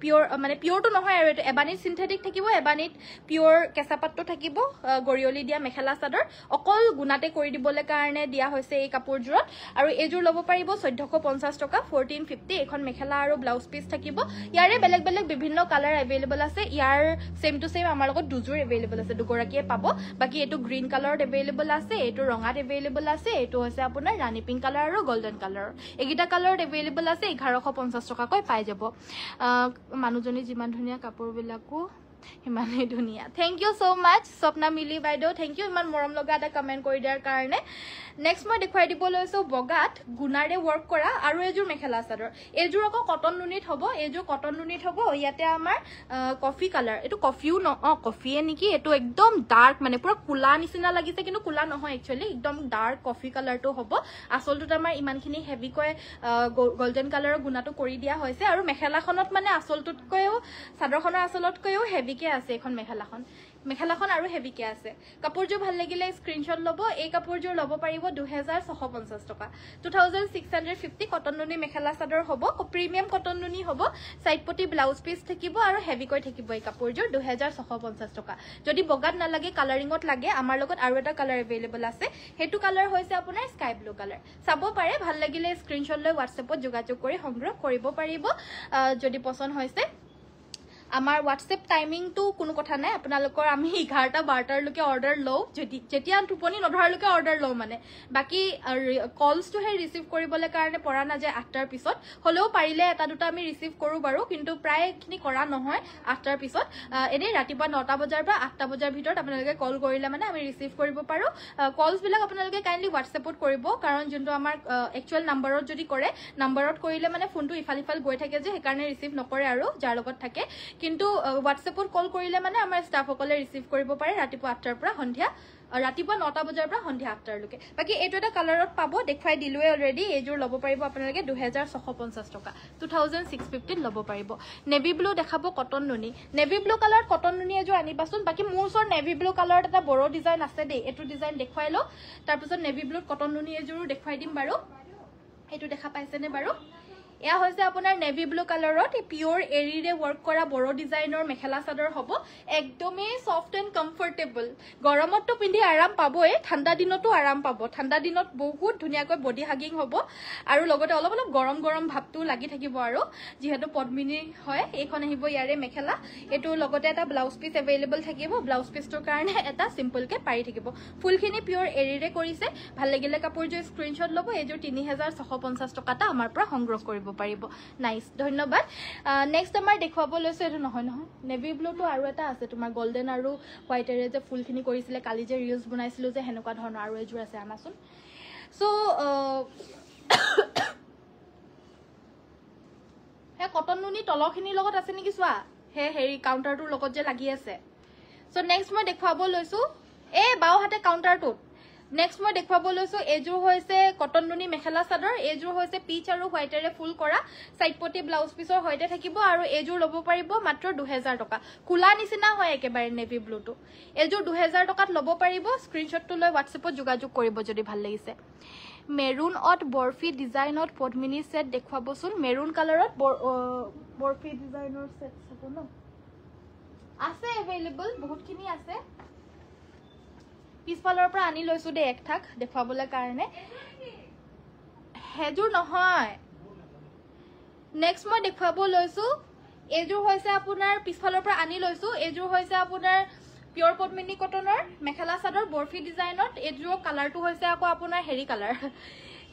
পিওৰ মানে পিওৰটো নহয় আৰু এবানিত সিনথেটিক থাকিব এবানিত পিওৰ কেঁচাপাতটো থাকিব গৰিয়লি দিয়া মেখেলা চাদৰ অকল গুণাতে কৰি দিবলৈ কাৰণে দিয়া হৈছে এই কাপোৰজোৰত আৰু এজোৰ ল'ব পাৰিব 1450 টকা 1450 এখন মেখেলা আৰু ব্লাউজ পিস থাকিব ইয়াৰে বেলেগ বেলেগ বিভিন্ন কালাৰ এভেইলেবল আছে ইয়াৰ সেম টু সেম আমাৰ লগত দুজোৰ এভেইলেবল আছে দুগৰাকীয়ে পাব বাকি এটো গ্ৰীন কালাৰত এভেইলেবল আছে এটো ৰঙাত এভেইলেবল আছে এটো হৈছে আপোনাৰ ৰাণী পিংক কালাৰ আৰু গোল্ডেন কালাৰ এগিটা কালাৰত এভেইলেবল আছে 1150 টকাকৈ পাই যাব মানুহজনী যিমান ধুনিয়া কাপোৰ বিলাকো হিমানে ধুনিয়া থ্যাংক ইউ সো মাচ স্বপ্না মিলি বাইদেউ থ্যাংক ইউ ইমান মৰম লগা এটা কমেন্ট কৰি দিয়াৰ কাৰণে নেক্সট মই দেখুৱাই দিব লৈছো বগাত গুণাৰে ওয়াৰ্ক কৰা আৰু এজোৰ মেখেলা চাদৰ এজোৰ আকৌ কটন নুনিত হ'ব এজোৰ কটন নুনিত হ'ব ইয়াতে আমাৰ কফি কালাৰ এটো কফিও ন কফিয়ে নেকি এটো একদম ডাৰ্ক মানে পুৰা কুলা নিচিনা লাগিছে কিন্তু কুলা নহয় একচুয়ালি একদম ডাৰ্ক কফি কালাৰটো হ'ব আসলটোত আমাৰ ইমানখিনি হেভি কৈ গোল্ডেন কালাৰৰ গুণাটো কৰি দিয়া হৈছে আৰু মেখেলাখনত মানে আসলটোতকৈও চাদৰখনৰ আসলতকৈও হেভিকে আছে এখন মেখেলাখন আৰু হেভিকে আছে কাপোৰজোৰ ভাল লাগিলে স্ক্ৰিনশ্বট ল'ব এই কাপোৰজোৰ ল'ব পাৰিব 2650 টকা 2650 কটন নুনি মেখেলা চাদৰ হ'ব প্ৰিমিয়াম কটন নুনি হ'ব সাইড পটি ব্লাউজ পিস থাকিব আৰু হেভিকৈ থাকিব এই কাপোৰজোৰ 2650 টকা যদি বগাত নালাগে কালাৰিংত লাগে আমাৰ লগত আৰু এটা কালাৰ এভেইলেবল আছে হেতু কালাৰ হৈছে আপোনাৰ স্কাই ব্লু কালাৰ চাব পাৰে ভাল লাগিলে স্ক্ৰিনশ্বট লৈ WhatsAppত যোগাযোগ কৰি সংগ্ৰহ কৰিব পাৰিব যদি পছন্দ হৈছে আমাৰ WhatsApp টাইমিং তো কোনো কথা নাই আপোনালোকৰ আমি 11:12 লৈকে অৰ্ডাৰ লও যেতিয়া টোপনি নধৰালৈকে অৰ্ডাৰ লও মানে বাকি কলস তো হে ৰিসিভ কৰিবলৈ কাৰণে পৰা না যায় 8টাৰ পিছত হলেও পাৰিলে এটা দুটা আমি ৰিসিভ কৰো বাৰু কিন্তু প্ৰায় খিনি কৰা নহয় 8টাৰ পিছত এনে ৰাতিপুৱা 9টা বজাৰ পৰা 8টা বজাৰ ভিতৰত আপোনালোকে কল কৰিলে মানে আমি ৰিসিভ কৰিব পাৰো কলস বিলাক আপোনালোকে কাইন্ডলি WhatsAppত কৰিব কাৰণ যোনটো আমাৰ একচুয়াল নম্বৰত যদি কৰে নম্বৰত কৰিলে মানে ফোনটো ইফাল গৈ থাকে যে হেকাৰণে ৰিসিভ নকৰে আৰু যাৰ লগত থাকে কিন্তু WhatsAppত কল কৰিলে মানে আমাৰ ষ্টাফ সকলে ৰিসিভ কৰিব পাৰে ৰাতিপুৱা 8টাৰ পৰা সন্ধিয়া ৰাতিপুৱা 9টা বজাৰ পৰা সন্ধিয়া 8টাৰ লৈকে বাকি এইটো এটা কালাৰত পাব দেখুৱাই দিলোৱে অলৰেডি এইজোৰ ল'ব পাৰিব আপোনালোকে 2650 টকা 2650 ল'ব পাৰিব নেভি ব্লু দেখাব কটন নুনি নেভি ব্লু কালাৰ কটন নুনি এজোৰ আনিবাচোন বাকি মোৰ ওচৰ নেভি ব্লু কালাৰত এটা বড় ডিজাইন আছে দেই এটো ডিজাইন দেখুৱাই ল তাৰ পিছত নেভি ব্লুত কটন নুনি এজোৰ দেখুৱাই দিম বাৰু এটো দেখা পাইছেনে বাৰু এয়া হৈছে আপোনাৰ নেভি ব্লু কালাৰত পিওৰ এৰিৰে ওয়াৰ্ক কৰা বড় ডিজাইনৰ মেখেলা চাদৰ হ'ব একদমই সফট এন্ড কমফৰ্টেবল গৰমতো পিন্ধি আৰাম পাবই ঠাণ্ডা দিনতো আৰাম পাব ঠাণ্ডা দিনত বহুত ধুনিয়াকৈ বডি হাগিং হ'ব আৰু লগতে অলপ গৰম ভাৱটো লাগি থাকিব আৰু যেহেতু পদ্মিনী হয় এইখন আহিব ইয়াৰে মেখেলা এটো লগতে এটা ব্লাউজ পিস এভেইলেবল থাকিব ব্লাউজ পিসটোৰ কাৰণে এটা সিম্পল কে পাৰি থাকিব ফুলখিনি পিওৰ এৰিৰে কৰিছে ভাল লাগিলে কাপোৰজোৰ স্ক্ৰিনশ্বট ল'ব এইজোৰ 3650 টকাটা আমাৰ পৰা সংগ্ৰহ কৰিব পাৰিব নাইস ধন্যবাদ নেক্সট আমাৰ দেখুৱাব লৈছো এটো নহয় নেভি ব্লুটো আৰু এটা আছে তোমাৰ গোল্ডেন আৰু হোৱাইটেৰে যে ফুলখিনি কৰিছিলে কালি যে ৰিলস বনাইছিলো যে হেনকা ধৰণৰ আৰু এজোৰ আছে আমাচোন সো হে কটন নুনি তলখিনিৰ লগত আছে নেকি চোৱা হে হেৰি কাউণ্টাৰটোৰ লগত যে লাগি আছে সো নেক্সট মই দেখুৱাব লৈছো এই বাও হাতে কাউণ্টাৰটোত নেক্সট মই দেখুৱাব লৈছো এজোৰ হৈছে কটন নুনি মেখেলা চাদৰ এজোৰ হৈছে পিচ আৰু হোৱাইটেৰে ফুল কৰা সাইডপটি ব্লাউজ পিছৰ হৈতে থাকিব আৰু এজোৰ ল'ব পাৰিব মাত্ৰ 2000 টকা কুলা নিচিনা হয় একেবাৰে নেভি ব্লুটো এজোৰ 2000 টকাত ল'ব পাৰিব স্ক্ৰিনশ্বটটো লৈ WhatsAppত যোগাযোগ কৰিব যদি ভাল লাগিছে মেৰুন অট বৰফি ডিজাইনত পদ্মিনী সেট দেখুৱাবচোন মেৰুন কালাৰত বৰফি ডিজাইনৰ সেট চাব ন আছে এভেইলেবল বহুতখিনি আছে পিছফালৰ পৰা আনি লৈছো দে এক ঠাক দেখুৱাবলৈ কাৰণে হেজুৰ নহয় নেক্সট মই দেখুৱাব লৈছো এজোৰ হৈছে আপোনাৰ পিছফালৰ পৰা আনি লৈছো এজোৰ হৈছে আপোনাৰ পিওৰ পদ্মিনী কটনৰ মেখেলা চাদৰ বৰফি ডিজাইনত এজোৰ কালাৰটো হৈছে আকৌ আপোনাৰ হেৰি কালাৰ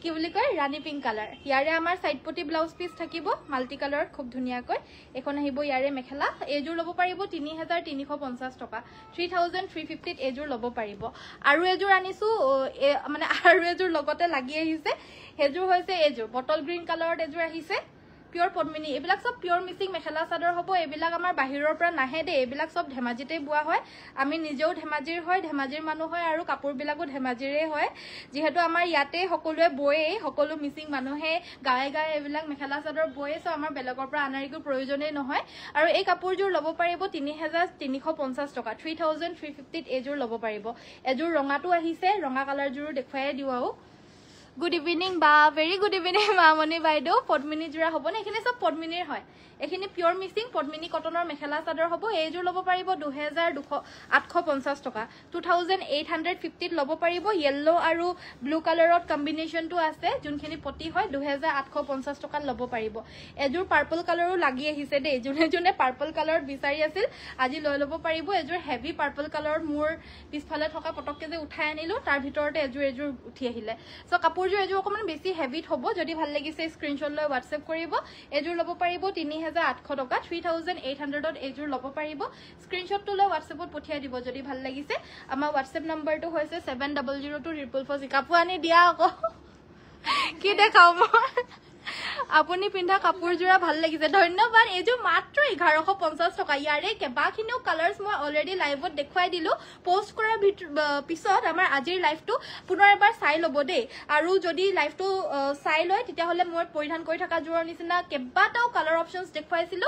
কি বুলি কয় ৰাণী পিংক কালাৰ ইয়াৰে আমাৰ সাইডপটি ব্লাউজ পিস থাকিব মাল্টি কালাৰত খুব ধুনিয়াকৈ এখন আহিব ইয়াৰে মেখেলা এজোৰ ল'ব পাৰিব 3350 টকা 3350 ত এজোৰ ল'ব পাৰিব আৰু এজোৰ আনিছো মানে আৰু এজোৰ লগতে লাগি আহিছে হেজোৰ হৈছে এজোৰ বটল গ্ৰীণ কালাৰত এজোৰ আহিছে পিওৰ পদ্মিনী এবিলাক সব পিওৰ মিক্সিং মেখেলা চাদৰ হ'ব এবিলাক আমাৰ বাহিৰৰ পৰা নাহে দে এবিলাক সব ধেমাজিতে বুৱা হয় আমি নিজেও ধেমাজিৰ হয় ধেমাজিৰ মানুহ হয় আৰু কাপোৰ বিলাকো ধেমাজিৰে হয় যেহেতু আমাৰ ইয়াতে সকলোৱে বয়ে সকলো মিক্সিং মানুহে গায়ে গায়ে এবিলাক মেখেলা চাদৰ বয়ে সো আমাৰ বেলেগৰ পৰা আনাৰিকো প্ৰয়োজনে নহয় আৰু এই কাপোৰজোৰ ল'ব পাৰিব 3350 টকা 3350 ত এজোৰ ল'ব পাৰিব এজোৰ ৰঙাটো আহিছে ৰঙা কালাৰজোৰ দেখুৱাই দিও গুড ইভিনিং বা ভেৰি গুড ইভিনিং মামনি বাইদেউ পদ্মিনী জোৰা হ'ব না এখিনি সব পদ্মিনীৰ হয় এখিনি পিওৰ মিক্সিং পদ্মিনী কটনৰ মেখেলা চাদৰ হ'ব এজোৰ ল'ব পাৰিব 2850 টকা 2850 ত ল'ব পাৰিব ইয়েলো আৰু ব্লু কালাৰত কম্বিনেশনটো আছে যোনখিনি পটি হয় 2850 টকা ল'ব পাৰিব এজোৰ পাৰ্পল কালাৰো লাগি আহিছে দে যোনে যোনে পাৰ্পল কালাৰত বিচাৰি আছিল আজি লৈ ল'ব পাৰিব এজোৰ হেভি পাৰ্পল কালাৰৰ মোৰ পিছফালে থকা পটককে যে উঠাই আনিলো তাৰ ভিতৰতে এজোৰ উঠি আহিলে সো কাপোৰজোৰ এজোৰ অকমান বেছি হেভিত হ'ব যদি ভাল লাগিছে স্ক্ৰিনশ্বট লৈ WhatsApp কৰিব এজোৰ ল'ব পাৰিব 3800 টকা 3800 ত এজোৰ ল'ব পাৰিব স্ক্ৰিনশ্বটটো লৈ WhatsAppত পঠিয়াই দিব যদি ভাল লাগিছে আমাৰ WhatsApp নম্বৰটো হৈছে 700244 কাপোৰ আনি দিয়া আকৌ কি দেখাও মই আপুনি পিন্ধা কাপোৰজোৰা ভাল লাগিছে ধন্যবাদ এজো মাত্ৰ 1150 টকা ইয়াৰে কেবাখিনিও কালাৰ্স মই অলৰেডি লাইভত দেখুৱাই দিলো পোষ্ট কৰাৰ পিছত আমাৰ আজিৰ লাইভটো পুনৰ এবাৰ চাই ল'ব দে আৰু যদি লাইভটো চাই লয় তেতিয়া হলে মই পৰিধান কৰি থকা জোৰৰ নিচিনা কেবাটাও কালাৰ অপচনছ দেখুৱাইছিলো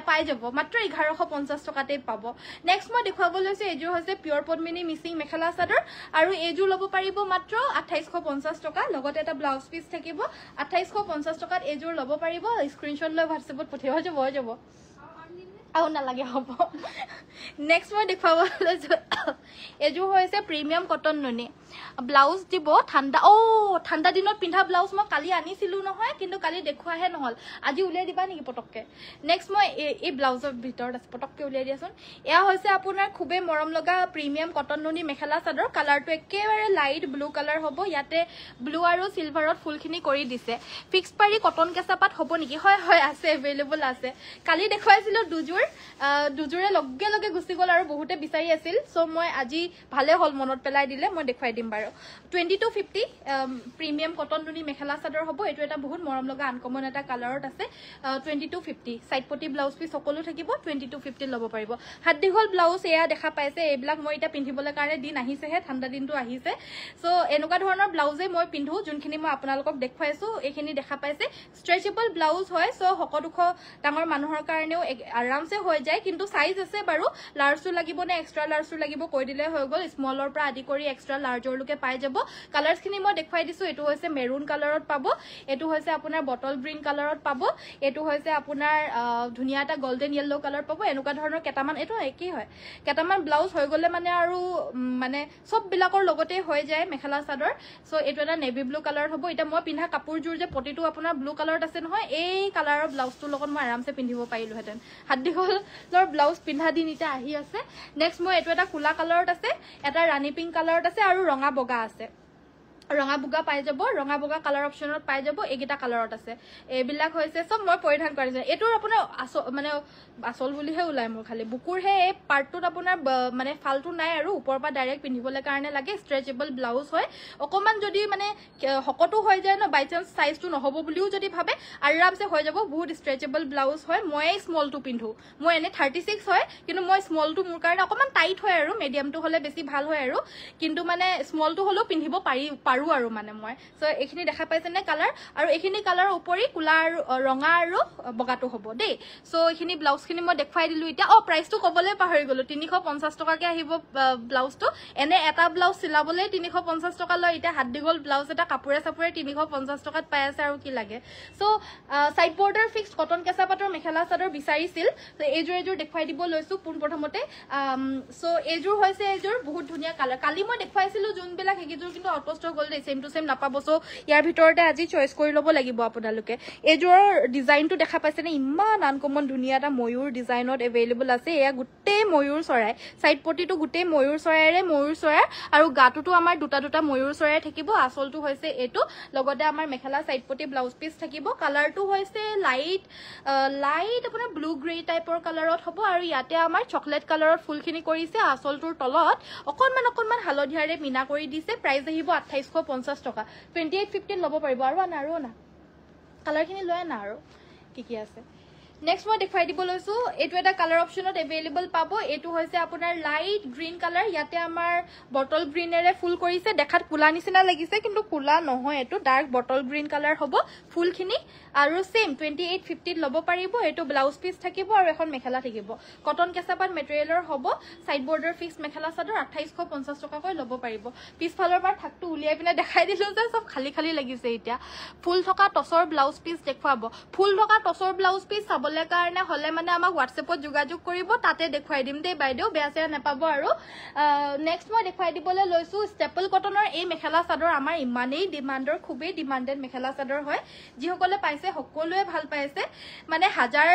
পাই যাব মাত্ৰ 1150 টকাতে পাব নেক্সট মই দেখুৱাব লৈছো এজোৰ হৈছে পিওৰ পদ্মিনী মিক্সিং মেখেলা চাদৰ আৰু এজোৰ ল'ব পাৰিব মাত্ৰ 2850 টকা লগতে এটা ব্লাউজ পিস থাকিব 2850 টকাত এজোৰ ল'ব পাৰিব স্ক্ৰিনশ্বট লৈ WhatsAppত পঠিয়াব যাব আও নালাগে হ'ব নেক্সট মই দেখুৱাব লৈছো এজোৰ হৈছে প্ৰিমিয়াম কটন নুনি ব্লাউজ দিব ঠাণ্ডা দিনত পিন্ধা ব্লাউজ মই কালি আনিছিলো নহয় কিন্তু কালি দেখুৱাহে নহল আজি উলিয়াই দিবা নেকি পটককে নেক্সট মই এই ব্লাউজৰ ভিতৰত আছে পটককে উলিয়াই দিয়াচোন এয়া হৈছে আপোনাৰ খুবে মৰম লগা প্ৰিমিয়াম কটন নুনি মেখেলা চাদৰ কালাৰটো একেবাৰে লাইট ব্লু কালাৰ হ'ব ইয়াতে ব্লু আৰু সিলভাৰত ফুলখিনি কৰি দিছে ফিক্স পাৰি কটন কেঁচাপাত হ'ব নেকি হয় আছে এভেইলেবল আছে কালি দেখুৱাইছিলো দুজোৰে লগে লগে গুচি গ'ল আৰু বহুতে বিচাৰি আছিল সো মই আজি ভালে হল মনত পেলাই দিলে মই দেখুৱাই দিম বাৰু 2250 প্ৰিমিয়াম কটন নুনি মেখেলা চাদৰ হ'ব এটো এটা বহুত মৰম লগা আনকমন এটা কালাৰত আছে 2250 সাইডপটি ব্লাউজ পিস সকলো থাকিব 2250 ল'ব পাৰিব হাত দীঘল ব্লাউজ এয়া দেখা পাইছে এইবিলাক মই এটা পিন্ধিবলৈ কাৰণে দিন আহিছেহে ঠাণ্ডা দিনটো আহিছে সো এনেকুৱা ধৰণৰ ব্লাউজে মই পিন্ধো যোনখিনি মই আপোনালোকক দেখুৱাইছো এইখিনি দেখা পাইছে ষ্ট্ৰেচেবল ব্লাউজ হয় সো হকদুখ ডাঙৰ মানুহৰ কাৰণেও আৰামছে হৈ যায় কিন্তু সাইজ আছে বাৰু লাৰ্জটো লাগিব নে এক্সট্ৰা লাৰ্জটো লাগিব কৈ দিলে হৈ গ'ল স্মলৰ পৰা আদি কৰি এক্সট্ৰা লাৰ্জৰ লকে পাই যাব কালাৰ্সখিনি মই দেখুৱাই দিছো এটো হৈছে মেৰুন কালাৰত পাব এটো হৈছে আপোনাৰ বটল গ্ৰীণ কালাৰত পাব এটো হৈছে আপোনাৰ ধুনিয়া এটা গোল্ডেন ইয়েলো কালাৰ পাব এনেকুৱা ধৰণৰ কেটামান এটো একি হয় কেটামান ব্লাউজ হৈ গলে মানে আৰু মানে সব বিলাকৰ লগতে হৈ যায় মেখেলা চাদৰ সো এটো এটা নেভি ব্লু কালাৰ হ'ব এটা মই পিন্ধা কাপোৰজোৰ যে পটিটো আপোনাৰ ব্লু কালাৰত আছে নহয় এই কালাৰৰ ব্লাউজটোৰ লগত মই আৰামছে পিন্ধিব পাৰিলোহেতেন হাত দীঘলৰ ব্লাউজ পিন্ধা দিন এটা আহি আছে নেক্সট মই এটো এটা কুলা কালাৰত আছে এটা ৰাণী পিংক কালাৰত আছে আৰু ৰঙা বগা আছে ৰঙা বুগা পাই যাব ৰঙা বুগা কালাৰ অপচনত পাই যাব এইগিটা কালাৰত আছে এইবিলাক হৈছে সব মই পৰিধান কৰিছে এটোৰ আপোনাৰ মানে আসল বুলিহে ওলাই মোৰ খালি বুকুৰ হে এই পাৰ্টটোত আপোনাৰ মানে ফালটো নাই আৰু ওপৰৰ পৰা ডাইৰেক্ট পিন্ধিবলৈ কাৰণে লাগে ষ্ট্ৰেচেবল ব্লাউজ হয় অকমান যদি মানে হকটো হৈ যায় ন বাই চান্স সাইজটো নহব বুলিও যদি ভাবে আৰামছে হৈ যাব বহুত ষ্ট্ৰেচেবল ব্লাউজ হয় মই স্মলটো পিন্ধো মই এনে 36 হয় কিন্তু মই স্মলটো মোৰ কাৰণে অকমান টাইট হয় আৰু মিডিয়ামটো হলে বেছি ভাল হয় আৰু কিন্তু মানে স্মলটো হলো পিন্ধিব পাৰো আৰু মানে মই সো এখিনি দেখা পাইছে নে কালাৰ আৰু এখিনি কালাৰৰ উপৰি কুলা আৰু ৰঙা আৰু বগাটো হ'ব দেই সো এখিনি ব্লাউজ খিনি মই দেখাই দিলো এতিয়া প্ৰাইসটো কবলে পাহৰি গলো 350 টকাকে আহিব ব্লাউজটো এনে এটা ব্লাউজ সিলাবলে 350 টকা লয় এটা হাত দিগল ব্লাউজ এটা কাপোৰে সাপোৰে 350 টকাত পাই আছে আৰু কি লাগে so side border fixed cotton কেঁচা পাটৰ মেখেলা চাদৰ বিচাৰিছিল সো এইজোৰ দেখাই দিব লৈছো পুন প্ৰথমতে সো এইজোৰ হৈছে এইজোৰ বহুত ধুনিয়া কালাৰ কালি মই দেখাইছিলো যোনবিলাক হেগিজোৰ কিন্তু আউটপোষ্ট হৈ গল দে সেম টু সেম নাপাব সো ইয়াৰ ভিতৰতে আজি চয়েস কৰি লব লাগিব আপোনালোকে এইজোৰৰ ডিজাইনটো দেখা পাইছে নে ইমান আনকমন ধুনিয়া এটা ময়ূৰ ডিজাইনত এভেইলেবল আছে এয়া গুটেই ময়ূৰ চৰাই সাইড পটিটো গুটেই ময়ূৰ চৰাইৰে ময়ূৰ চৰাই আৰু গাটোটো আমাৰ দুটা ময়ূৰ চৰাই থাকিব আসলটো হৈছে এটো লগতে আমাৰ মেখেলা সাইড পটি ব্লাউজ পিস থাকিব কালাৰটো হৈছে লাইট আপোনাৰ ব্লু গ্ৰে টাইপৰ কালাৰত হ'ব আৰু ইয়াতে আমাৰ চকলেট কালাৰত ফুলখিনি কৰিছে আসলটোৰ তলত অকনমান হালধিয়াৰে মিনা কৰি দিছে প্ৰাইস আহিব 2850 টকা 2850 লব পাৰিব আৰু না কালাৰখিনি লয় না আৰু কি আছে নেক্সট মই দেখাই দিব লৈছো এটো এটা কালাৰ অপচনত এভেইলেবল পাবো এটো হৈছে আপোনাৰ লাইট গ্ৰীন কালাৰ ইয়াতে আমাৰ বটল গ্ৰীনেৰে ফুল কৰিছে দেখাত কুলা নিচিনা লাগিছে কিন্তু কুলা নহয় এটো ডাৰ্ক বটল গ্ৰীন কালাৰ হ'ব ফুলখিনি আৰু সেম 2850 লব পাৰিব এটো ব্লাউজ পিস থাকিব আৰু এখন মেখেলা থাকিব কটন কেঁচাপাত মেটেৰিয়েলৰ হ'ব side border fix mekhela chador 2850 টকাকৈ লব পাৰিব পিছফালৰ পৰা ঠাকটো উলিয়াই পিনে দেখাই দিলো যে সব খালি লাগিছে এতিয়া ফুল থকা টসৰ ব্লাউজ পিস দেখুৱাব ফুল থকা টসৰ ব্লাউজ পিস চাবলে কাৰণে হলে মানে আমাক WhatsAppত যোগাযোগ কৰিব তাতে দেখুৱাই দিম দেই বাইদেউ বেয়া চেয়া নাপাব আৰু নেক্সট মই দেখাই দিবলৈ লৈছো ষ্টেপল কটনৰ এই মেখেলা চাদৰ আমাৰ ইমানেই ডিমান্ডৰ খুবেই ডিমান্ডেড মেখেলা চাদৰ হয় যিসকলে পাইছে সকলোৱে ভাল পাইছে মানে হাজাৰ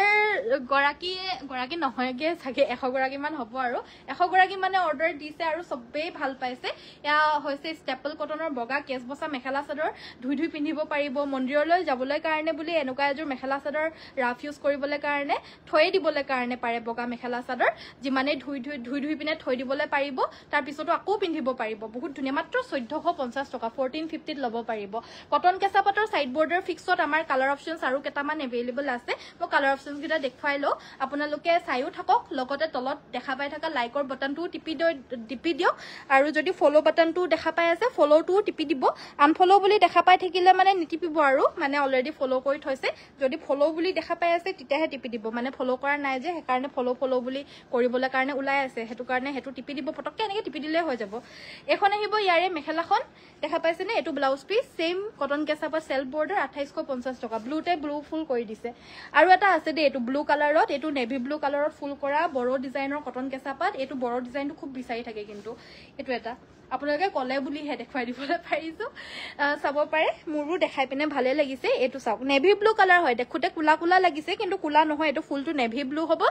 গৰাকী নহয়গে চাগে 100 গৰাকী মান হ'ব আৰু 100 গৰাকী মানে অৰ্ডাৰ দিছে আৰু সবেই ভাল পাইছে এয়া হৈছে ষ্টেপল কটনৰ বগা কেছ বসা মেখেলা চাদৰ ধুই পিন্ধিব পাৰিব মন্দিৰলৈ যাবলৈ কাৰণে বুলি এনেকুৱা এজোৰ মেখেলা চাদৰ ৰাফ ইউজ কৰিবলৈ কাৰণে থৈ দিবলৈ কাৰণে পাৰে বগা মেখেলা চাদৰ যিমানে ধুই পিনে থৈ দিবলৈ পাৰিব তাৰ পিছতো আকৌ পিন্ধিব পাৰিব বহুত ধুনিয়া মাত্ৰ 1450 টকা 1450 লব পাৰিব কটন কেঁচা পাটৰ সাইড বৰ্ডাৰ ফিক্সত আমাৰ কালাৰ অপচনছ আৰু কেটামান এভেইলেবল আছে মই কালাৰ অপচনছ গিটা দেখুৱাই লো আপোনালোকে চাইও থাকক লগতে তলত দেখা পাই থকা লাইকৰ বাটনটো টিপি দিয়ক আৰু যদি ফলো বাটনটো দেখা পাই আছে ফলোটো টিপি দিব আনফলো বুলি দেখা পাই থাকিলে মানে নিটিপিব আৰু মানে অলৰেডি ফলো কৰি থৈছে যদি ফলো বুলি দেখা পাই আছে তেতিয়াহে টিপি দিব মানে ফলো কৰা নাই যে সেইকাৰণে ফলো বুলি কৰিবলৈ কাৰণে ওলাই আছে হেতু কাৰণে হেতু টিপি দিব পটককে এনেকে টিপি দিলে হৈ যাব এখন আহিব ইয়াৰে মেখেলাখন দেখা পাইছে নে এটো ব্লাউজ পিস সেম কটন কেঁচাপাত সেলফ বৰ্ডাৰ 2850 টকা ব্লুতে ব্লু ফুল কৰি দিছে আৰু এটা আছে দে এটো ব্লু কালাৰত এটো নেভি ব্লু কালাৰত ফুল কৰা বড় ডিজাইনৰ কটন কেঁচাপাত এটো বড় ডিজাইনটো খুব বিচাৰি থাকে কিন্তু এটো এটা আপোনালোকে কলে বুলি হে দেখাই দিবলৈ পাৰিছো চাব পাৰে মোৰো দেখাই পিনে ভালে লাগিছে এটো চাওক নেভি ব্লু কালাৰ হয় দেখুতে কুলা লাগিছে কিন্তু কুলা নহয় এটো ফুলটো নেভি ব্লু হ'ব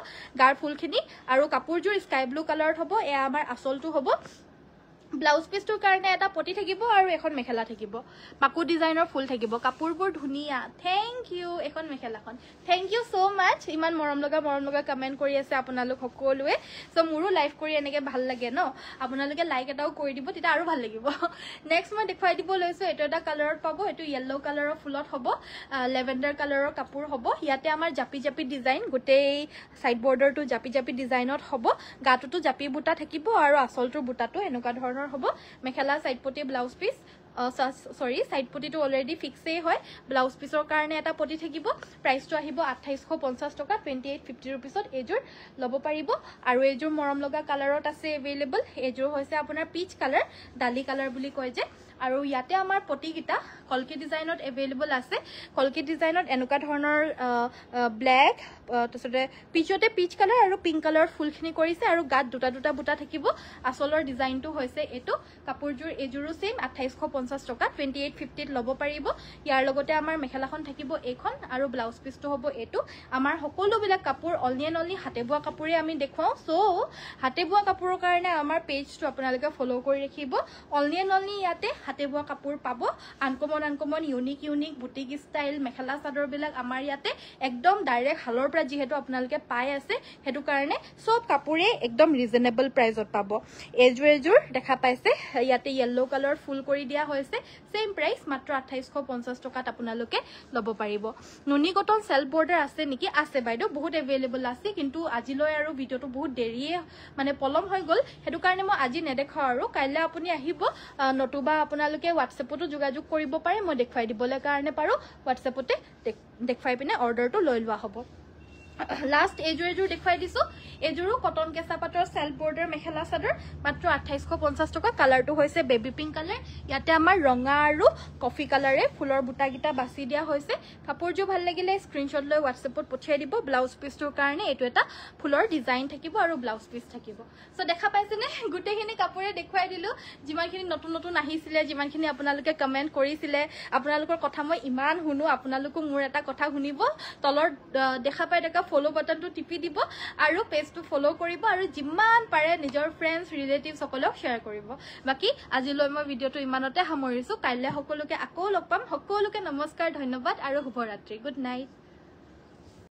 গাৰ ফুলখিনি আৰু কাপোৰজোৰ স্কাই ব্লু কালাৰত হ'ব এয়া আমাৰ আসলটো হ'ব ব্লাউজ পিসটোৰ কাৰণে এটা পটি থাকিব আৰু এখন মেখেলা থাকিব পাকু ডিজাইনৰ ফুল থাকিব কাপোৰবোৰ ধুনিয়া থ্যাংক ইউ এখন মেখেলাখন থ্যাংক ইউ সো মাচ ইমান মৰম লগা কমেন্ট কৰি আছে আপোনালোক সকলোৱে সো মোৰো লাইভ কৰি এনেকে ভাল লাগে ন আপোনালোকে লাইক এটাও কৰি দিব তেতিয়া আৰু ভাল লাগিব নেক্সট মই দেখাই দিব লৈছো এটো এটা কালাৰত পাবো এটো ইয়েলো কালাৰৰ ফুলত হ'ব লেভেণ্ডাৰ কালাৰৰ কাপোৰ হ'ব ইয়াতে আমাৰ জাপি ডিজাইন গুটেই সাইড বৰ্ডাৰটো জাপি ডিজাইনত হ'ব গাটোটো জাপি বুটা থাকিব আৰু আসলটোৰ বুটাটো এনেকুৱা ধৰণৰ হ'ব মেখেলা সাইড পটি ব্লাউজ পিস সৰি সাইড পটিটো অলৰেডি ফিক্সেই হয় ব্লাউজ পিসৰ কাৰণে এটা পটি থাকিব প্ৰাইসটো আহিব 2850 টকা 2850 रुपीसত এজোৰ লব পাৰিব আৰু এজোৰ মৰম লগা কালাৰত আছে এভেইলেবল এজোৰ হৈছে আপোনাৰ পিচ কালাৰ ডালি কালাৰ বুলি কয় যে আৰু ইয়াতে আমাৰ পটি গিটা কলকি ডিজাইনত এভেইলেবল আছে কলকি ডিজাইনত এনেকুৱা ধৰণৰ ব্ল্যাক তসতে পিচতে পিচ কালাৰ আৰু পিংক কালাৰ ফুলখিনি কৰিছে আৰু গাত দুটা বুটা থাকিব আসলৰ ডিজাইনটো হৈছে এটো কাপোৰজোৰ এজোৰো সেম 2850 টকা 2850 লব পাৰিব ইয়াৰ লগতে আমাৰ মেখেলাখন থাকিব এইখন আৰু ব্লাউজ পিসটো হ'ব এটো আমাৰ সকলো বিলাক কাপোৰ অনলি হাতে বোৱা কাপোৰে আমি দেখুৱাও সো হাতে বোৱা কাপোৰৰ কাৰণে আমাৰ পেজটো আপোনালোকে ফলো কৰি ৰাখিব অনলি ইয়াতে হাতে বোৱা কাপোৰ পাব আনকমন ইউনিক বুটিক ষ্টাইল মেখেলা চাদৰবিলাক আমাৰ ইয়াতে একদম ডাইৰেক্ট হালৰ পৰা যিহেতু আপোনালোকে পাই আছে হেতু কাৰণে সব কাপোৰে একদম ৰিজনেবল প্ৰাইজত পাব এজোৰ দেখা পাইছে ইয়াতে ইয়েলো কালাৰ ফুল কৰি দিয়া হৈছে সেম প্ৰাইস মাত্ৰ 2850 টকাত আপোনালোকে লব পাৰিব নুনি কটন সেলফ বৰ্ডাৰ আছে নেকি আছে বাইদেউ বহুত এভেইলেবল আছে কিন্তু আজিলৈ আৰু ভিডিওটো বহুত দেৰিয়ে মানে পলম হৈ গল হেতু কাৰণে মই আজি নেদেখাও আৰু কাইলে আপুনি আহিব নতুবা আপোনালোকে WhatsAppতো যোগাযোগ কৰিব পাৰে মই দেখুৱাই দিবলৈ কাৰণে পাৰো WhatsAppতে দেখুৱাই পিনে অৰ্ডাৰটো লৈ লোৱা হ'ব লাষ্ট এজোৰ দেখুৱাই দিছো এজোৰো কটন কেঁচা পাটৰ সেলফ বৰ্ডাৰ মেখেলা চাদৰ মাত্ৰ 2850 টকা কালাৰটো হৈছে বেবি পিংক কালাৰ ইয়াতে আমাৰ ৰঙা আৰু কফি কালাৰে ফুলৰ বুটা গিটা বাছি দিয়া হৈছে কাপোৰযোৰ ভাল লাগিলে স্ক্ৰিনশ্বট লৈ WhatsAppত পঠিয়াই দিব ব্লাউজ পিছটোৰ কাৰণে এটো এটা ফুলৰ ডিজাইন থাকিব আৰু ব্লাউজ পিছ থাকিব সো দেখা পাইছেনে গুটেখিনি কাপোৰে দেখুৱাই দিলো যিমানখিনি নতুন আহিছিলে যিমানখিনি আপোনালোকে কমেন্ট কৰিছিলে আপোনালোকৰ কথা মই ইমান শুনো আপোনালোকো মোৰ এটা কথা শুনিব তলৰ দেখা পাই দেখা ফলো বাটনটো টিপি দিব আৰু পেজটো ফলো কৰিব আৰু যিমান পাৰে নিজৰ ফ্ৰেন্ডছ ৰিলেটিভছ সকলক শেয়াৰ কৰিব বাকি আজিলৈ মই ভিডিওটো ইমানতে সামৰিছো কাইলে সকলোকে আকৌ লগ পাম সকলোকে নমস্কাৰ ধন্যবাদ আৰু শুভৰাত্ৰি গুড নাইট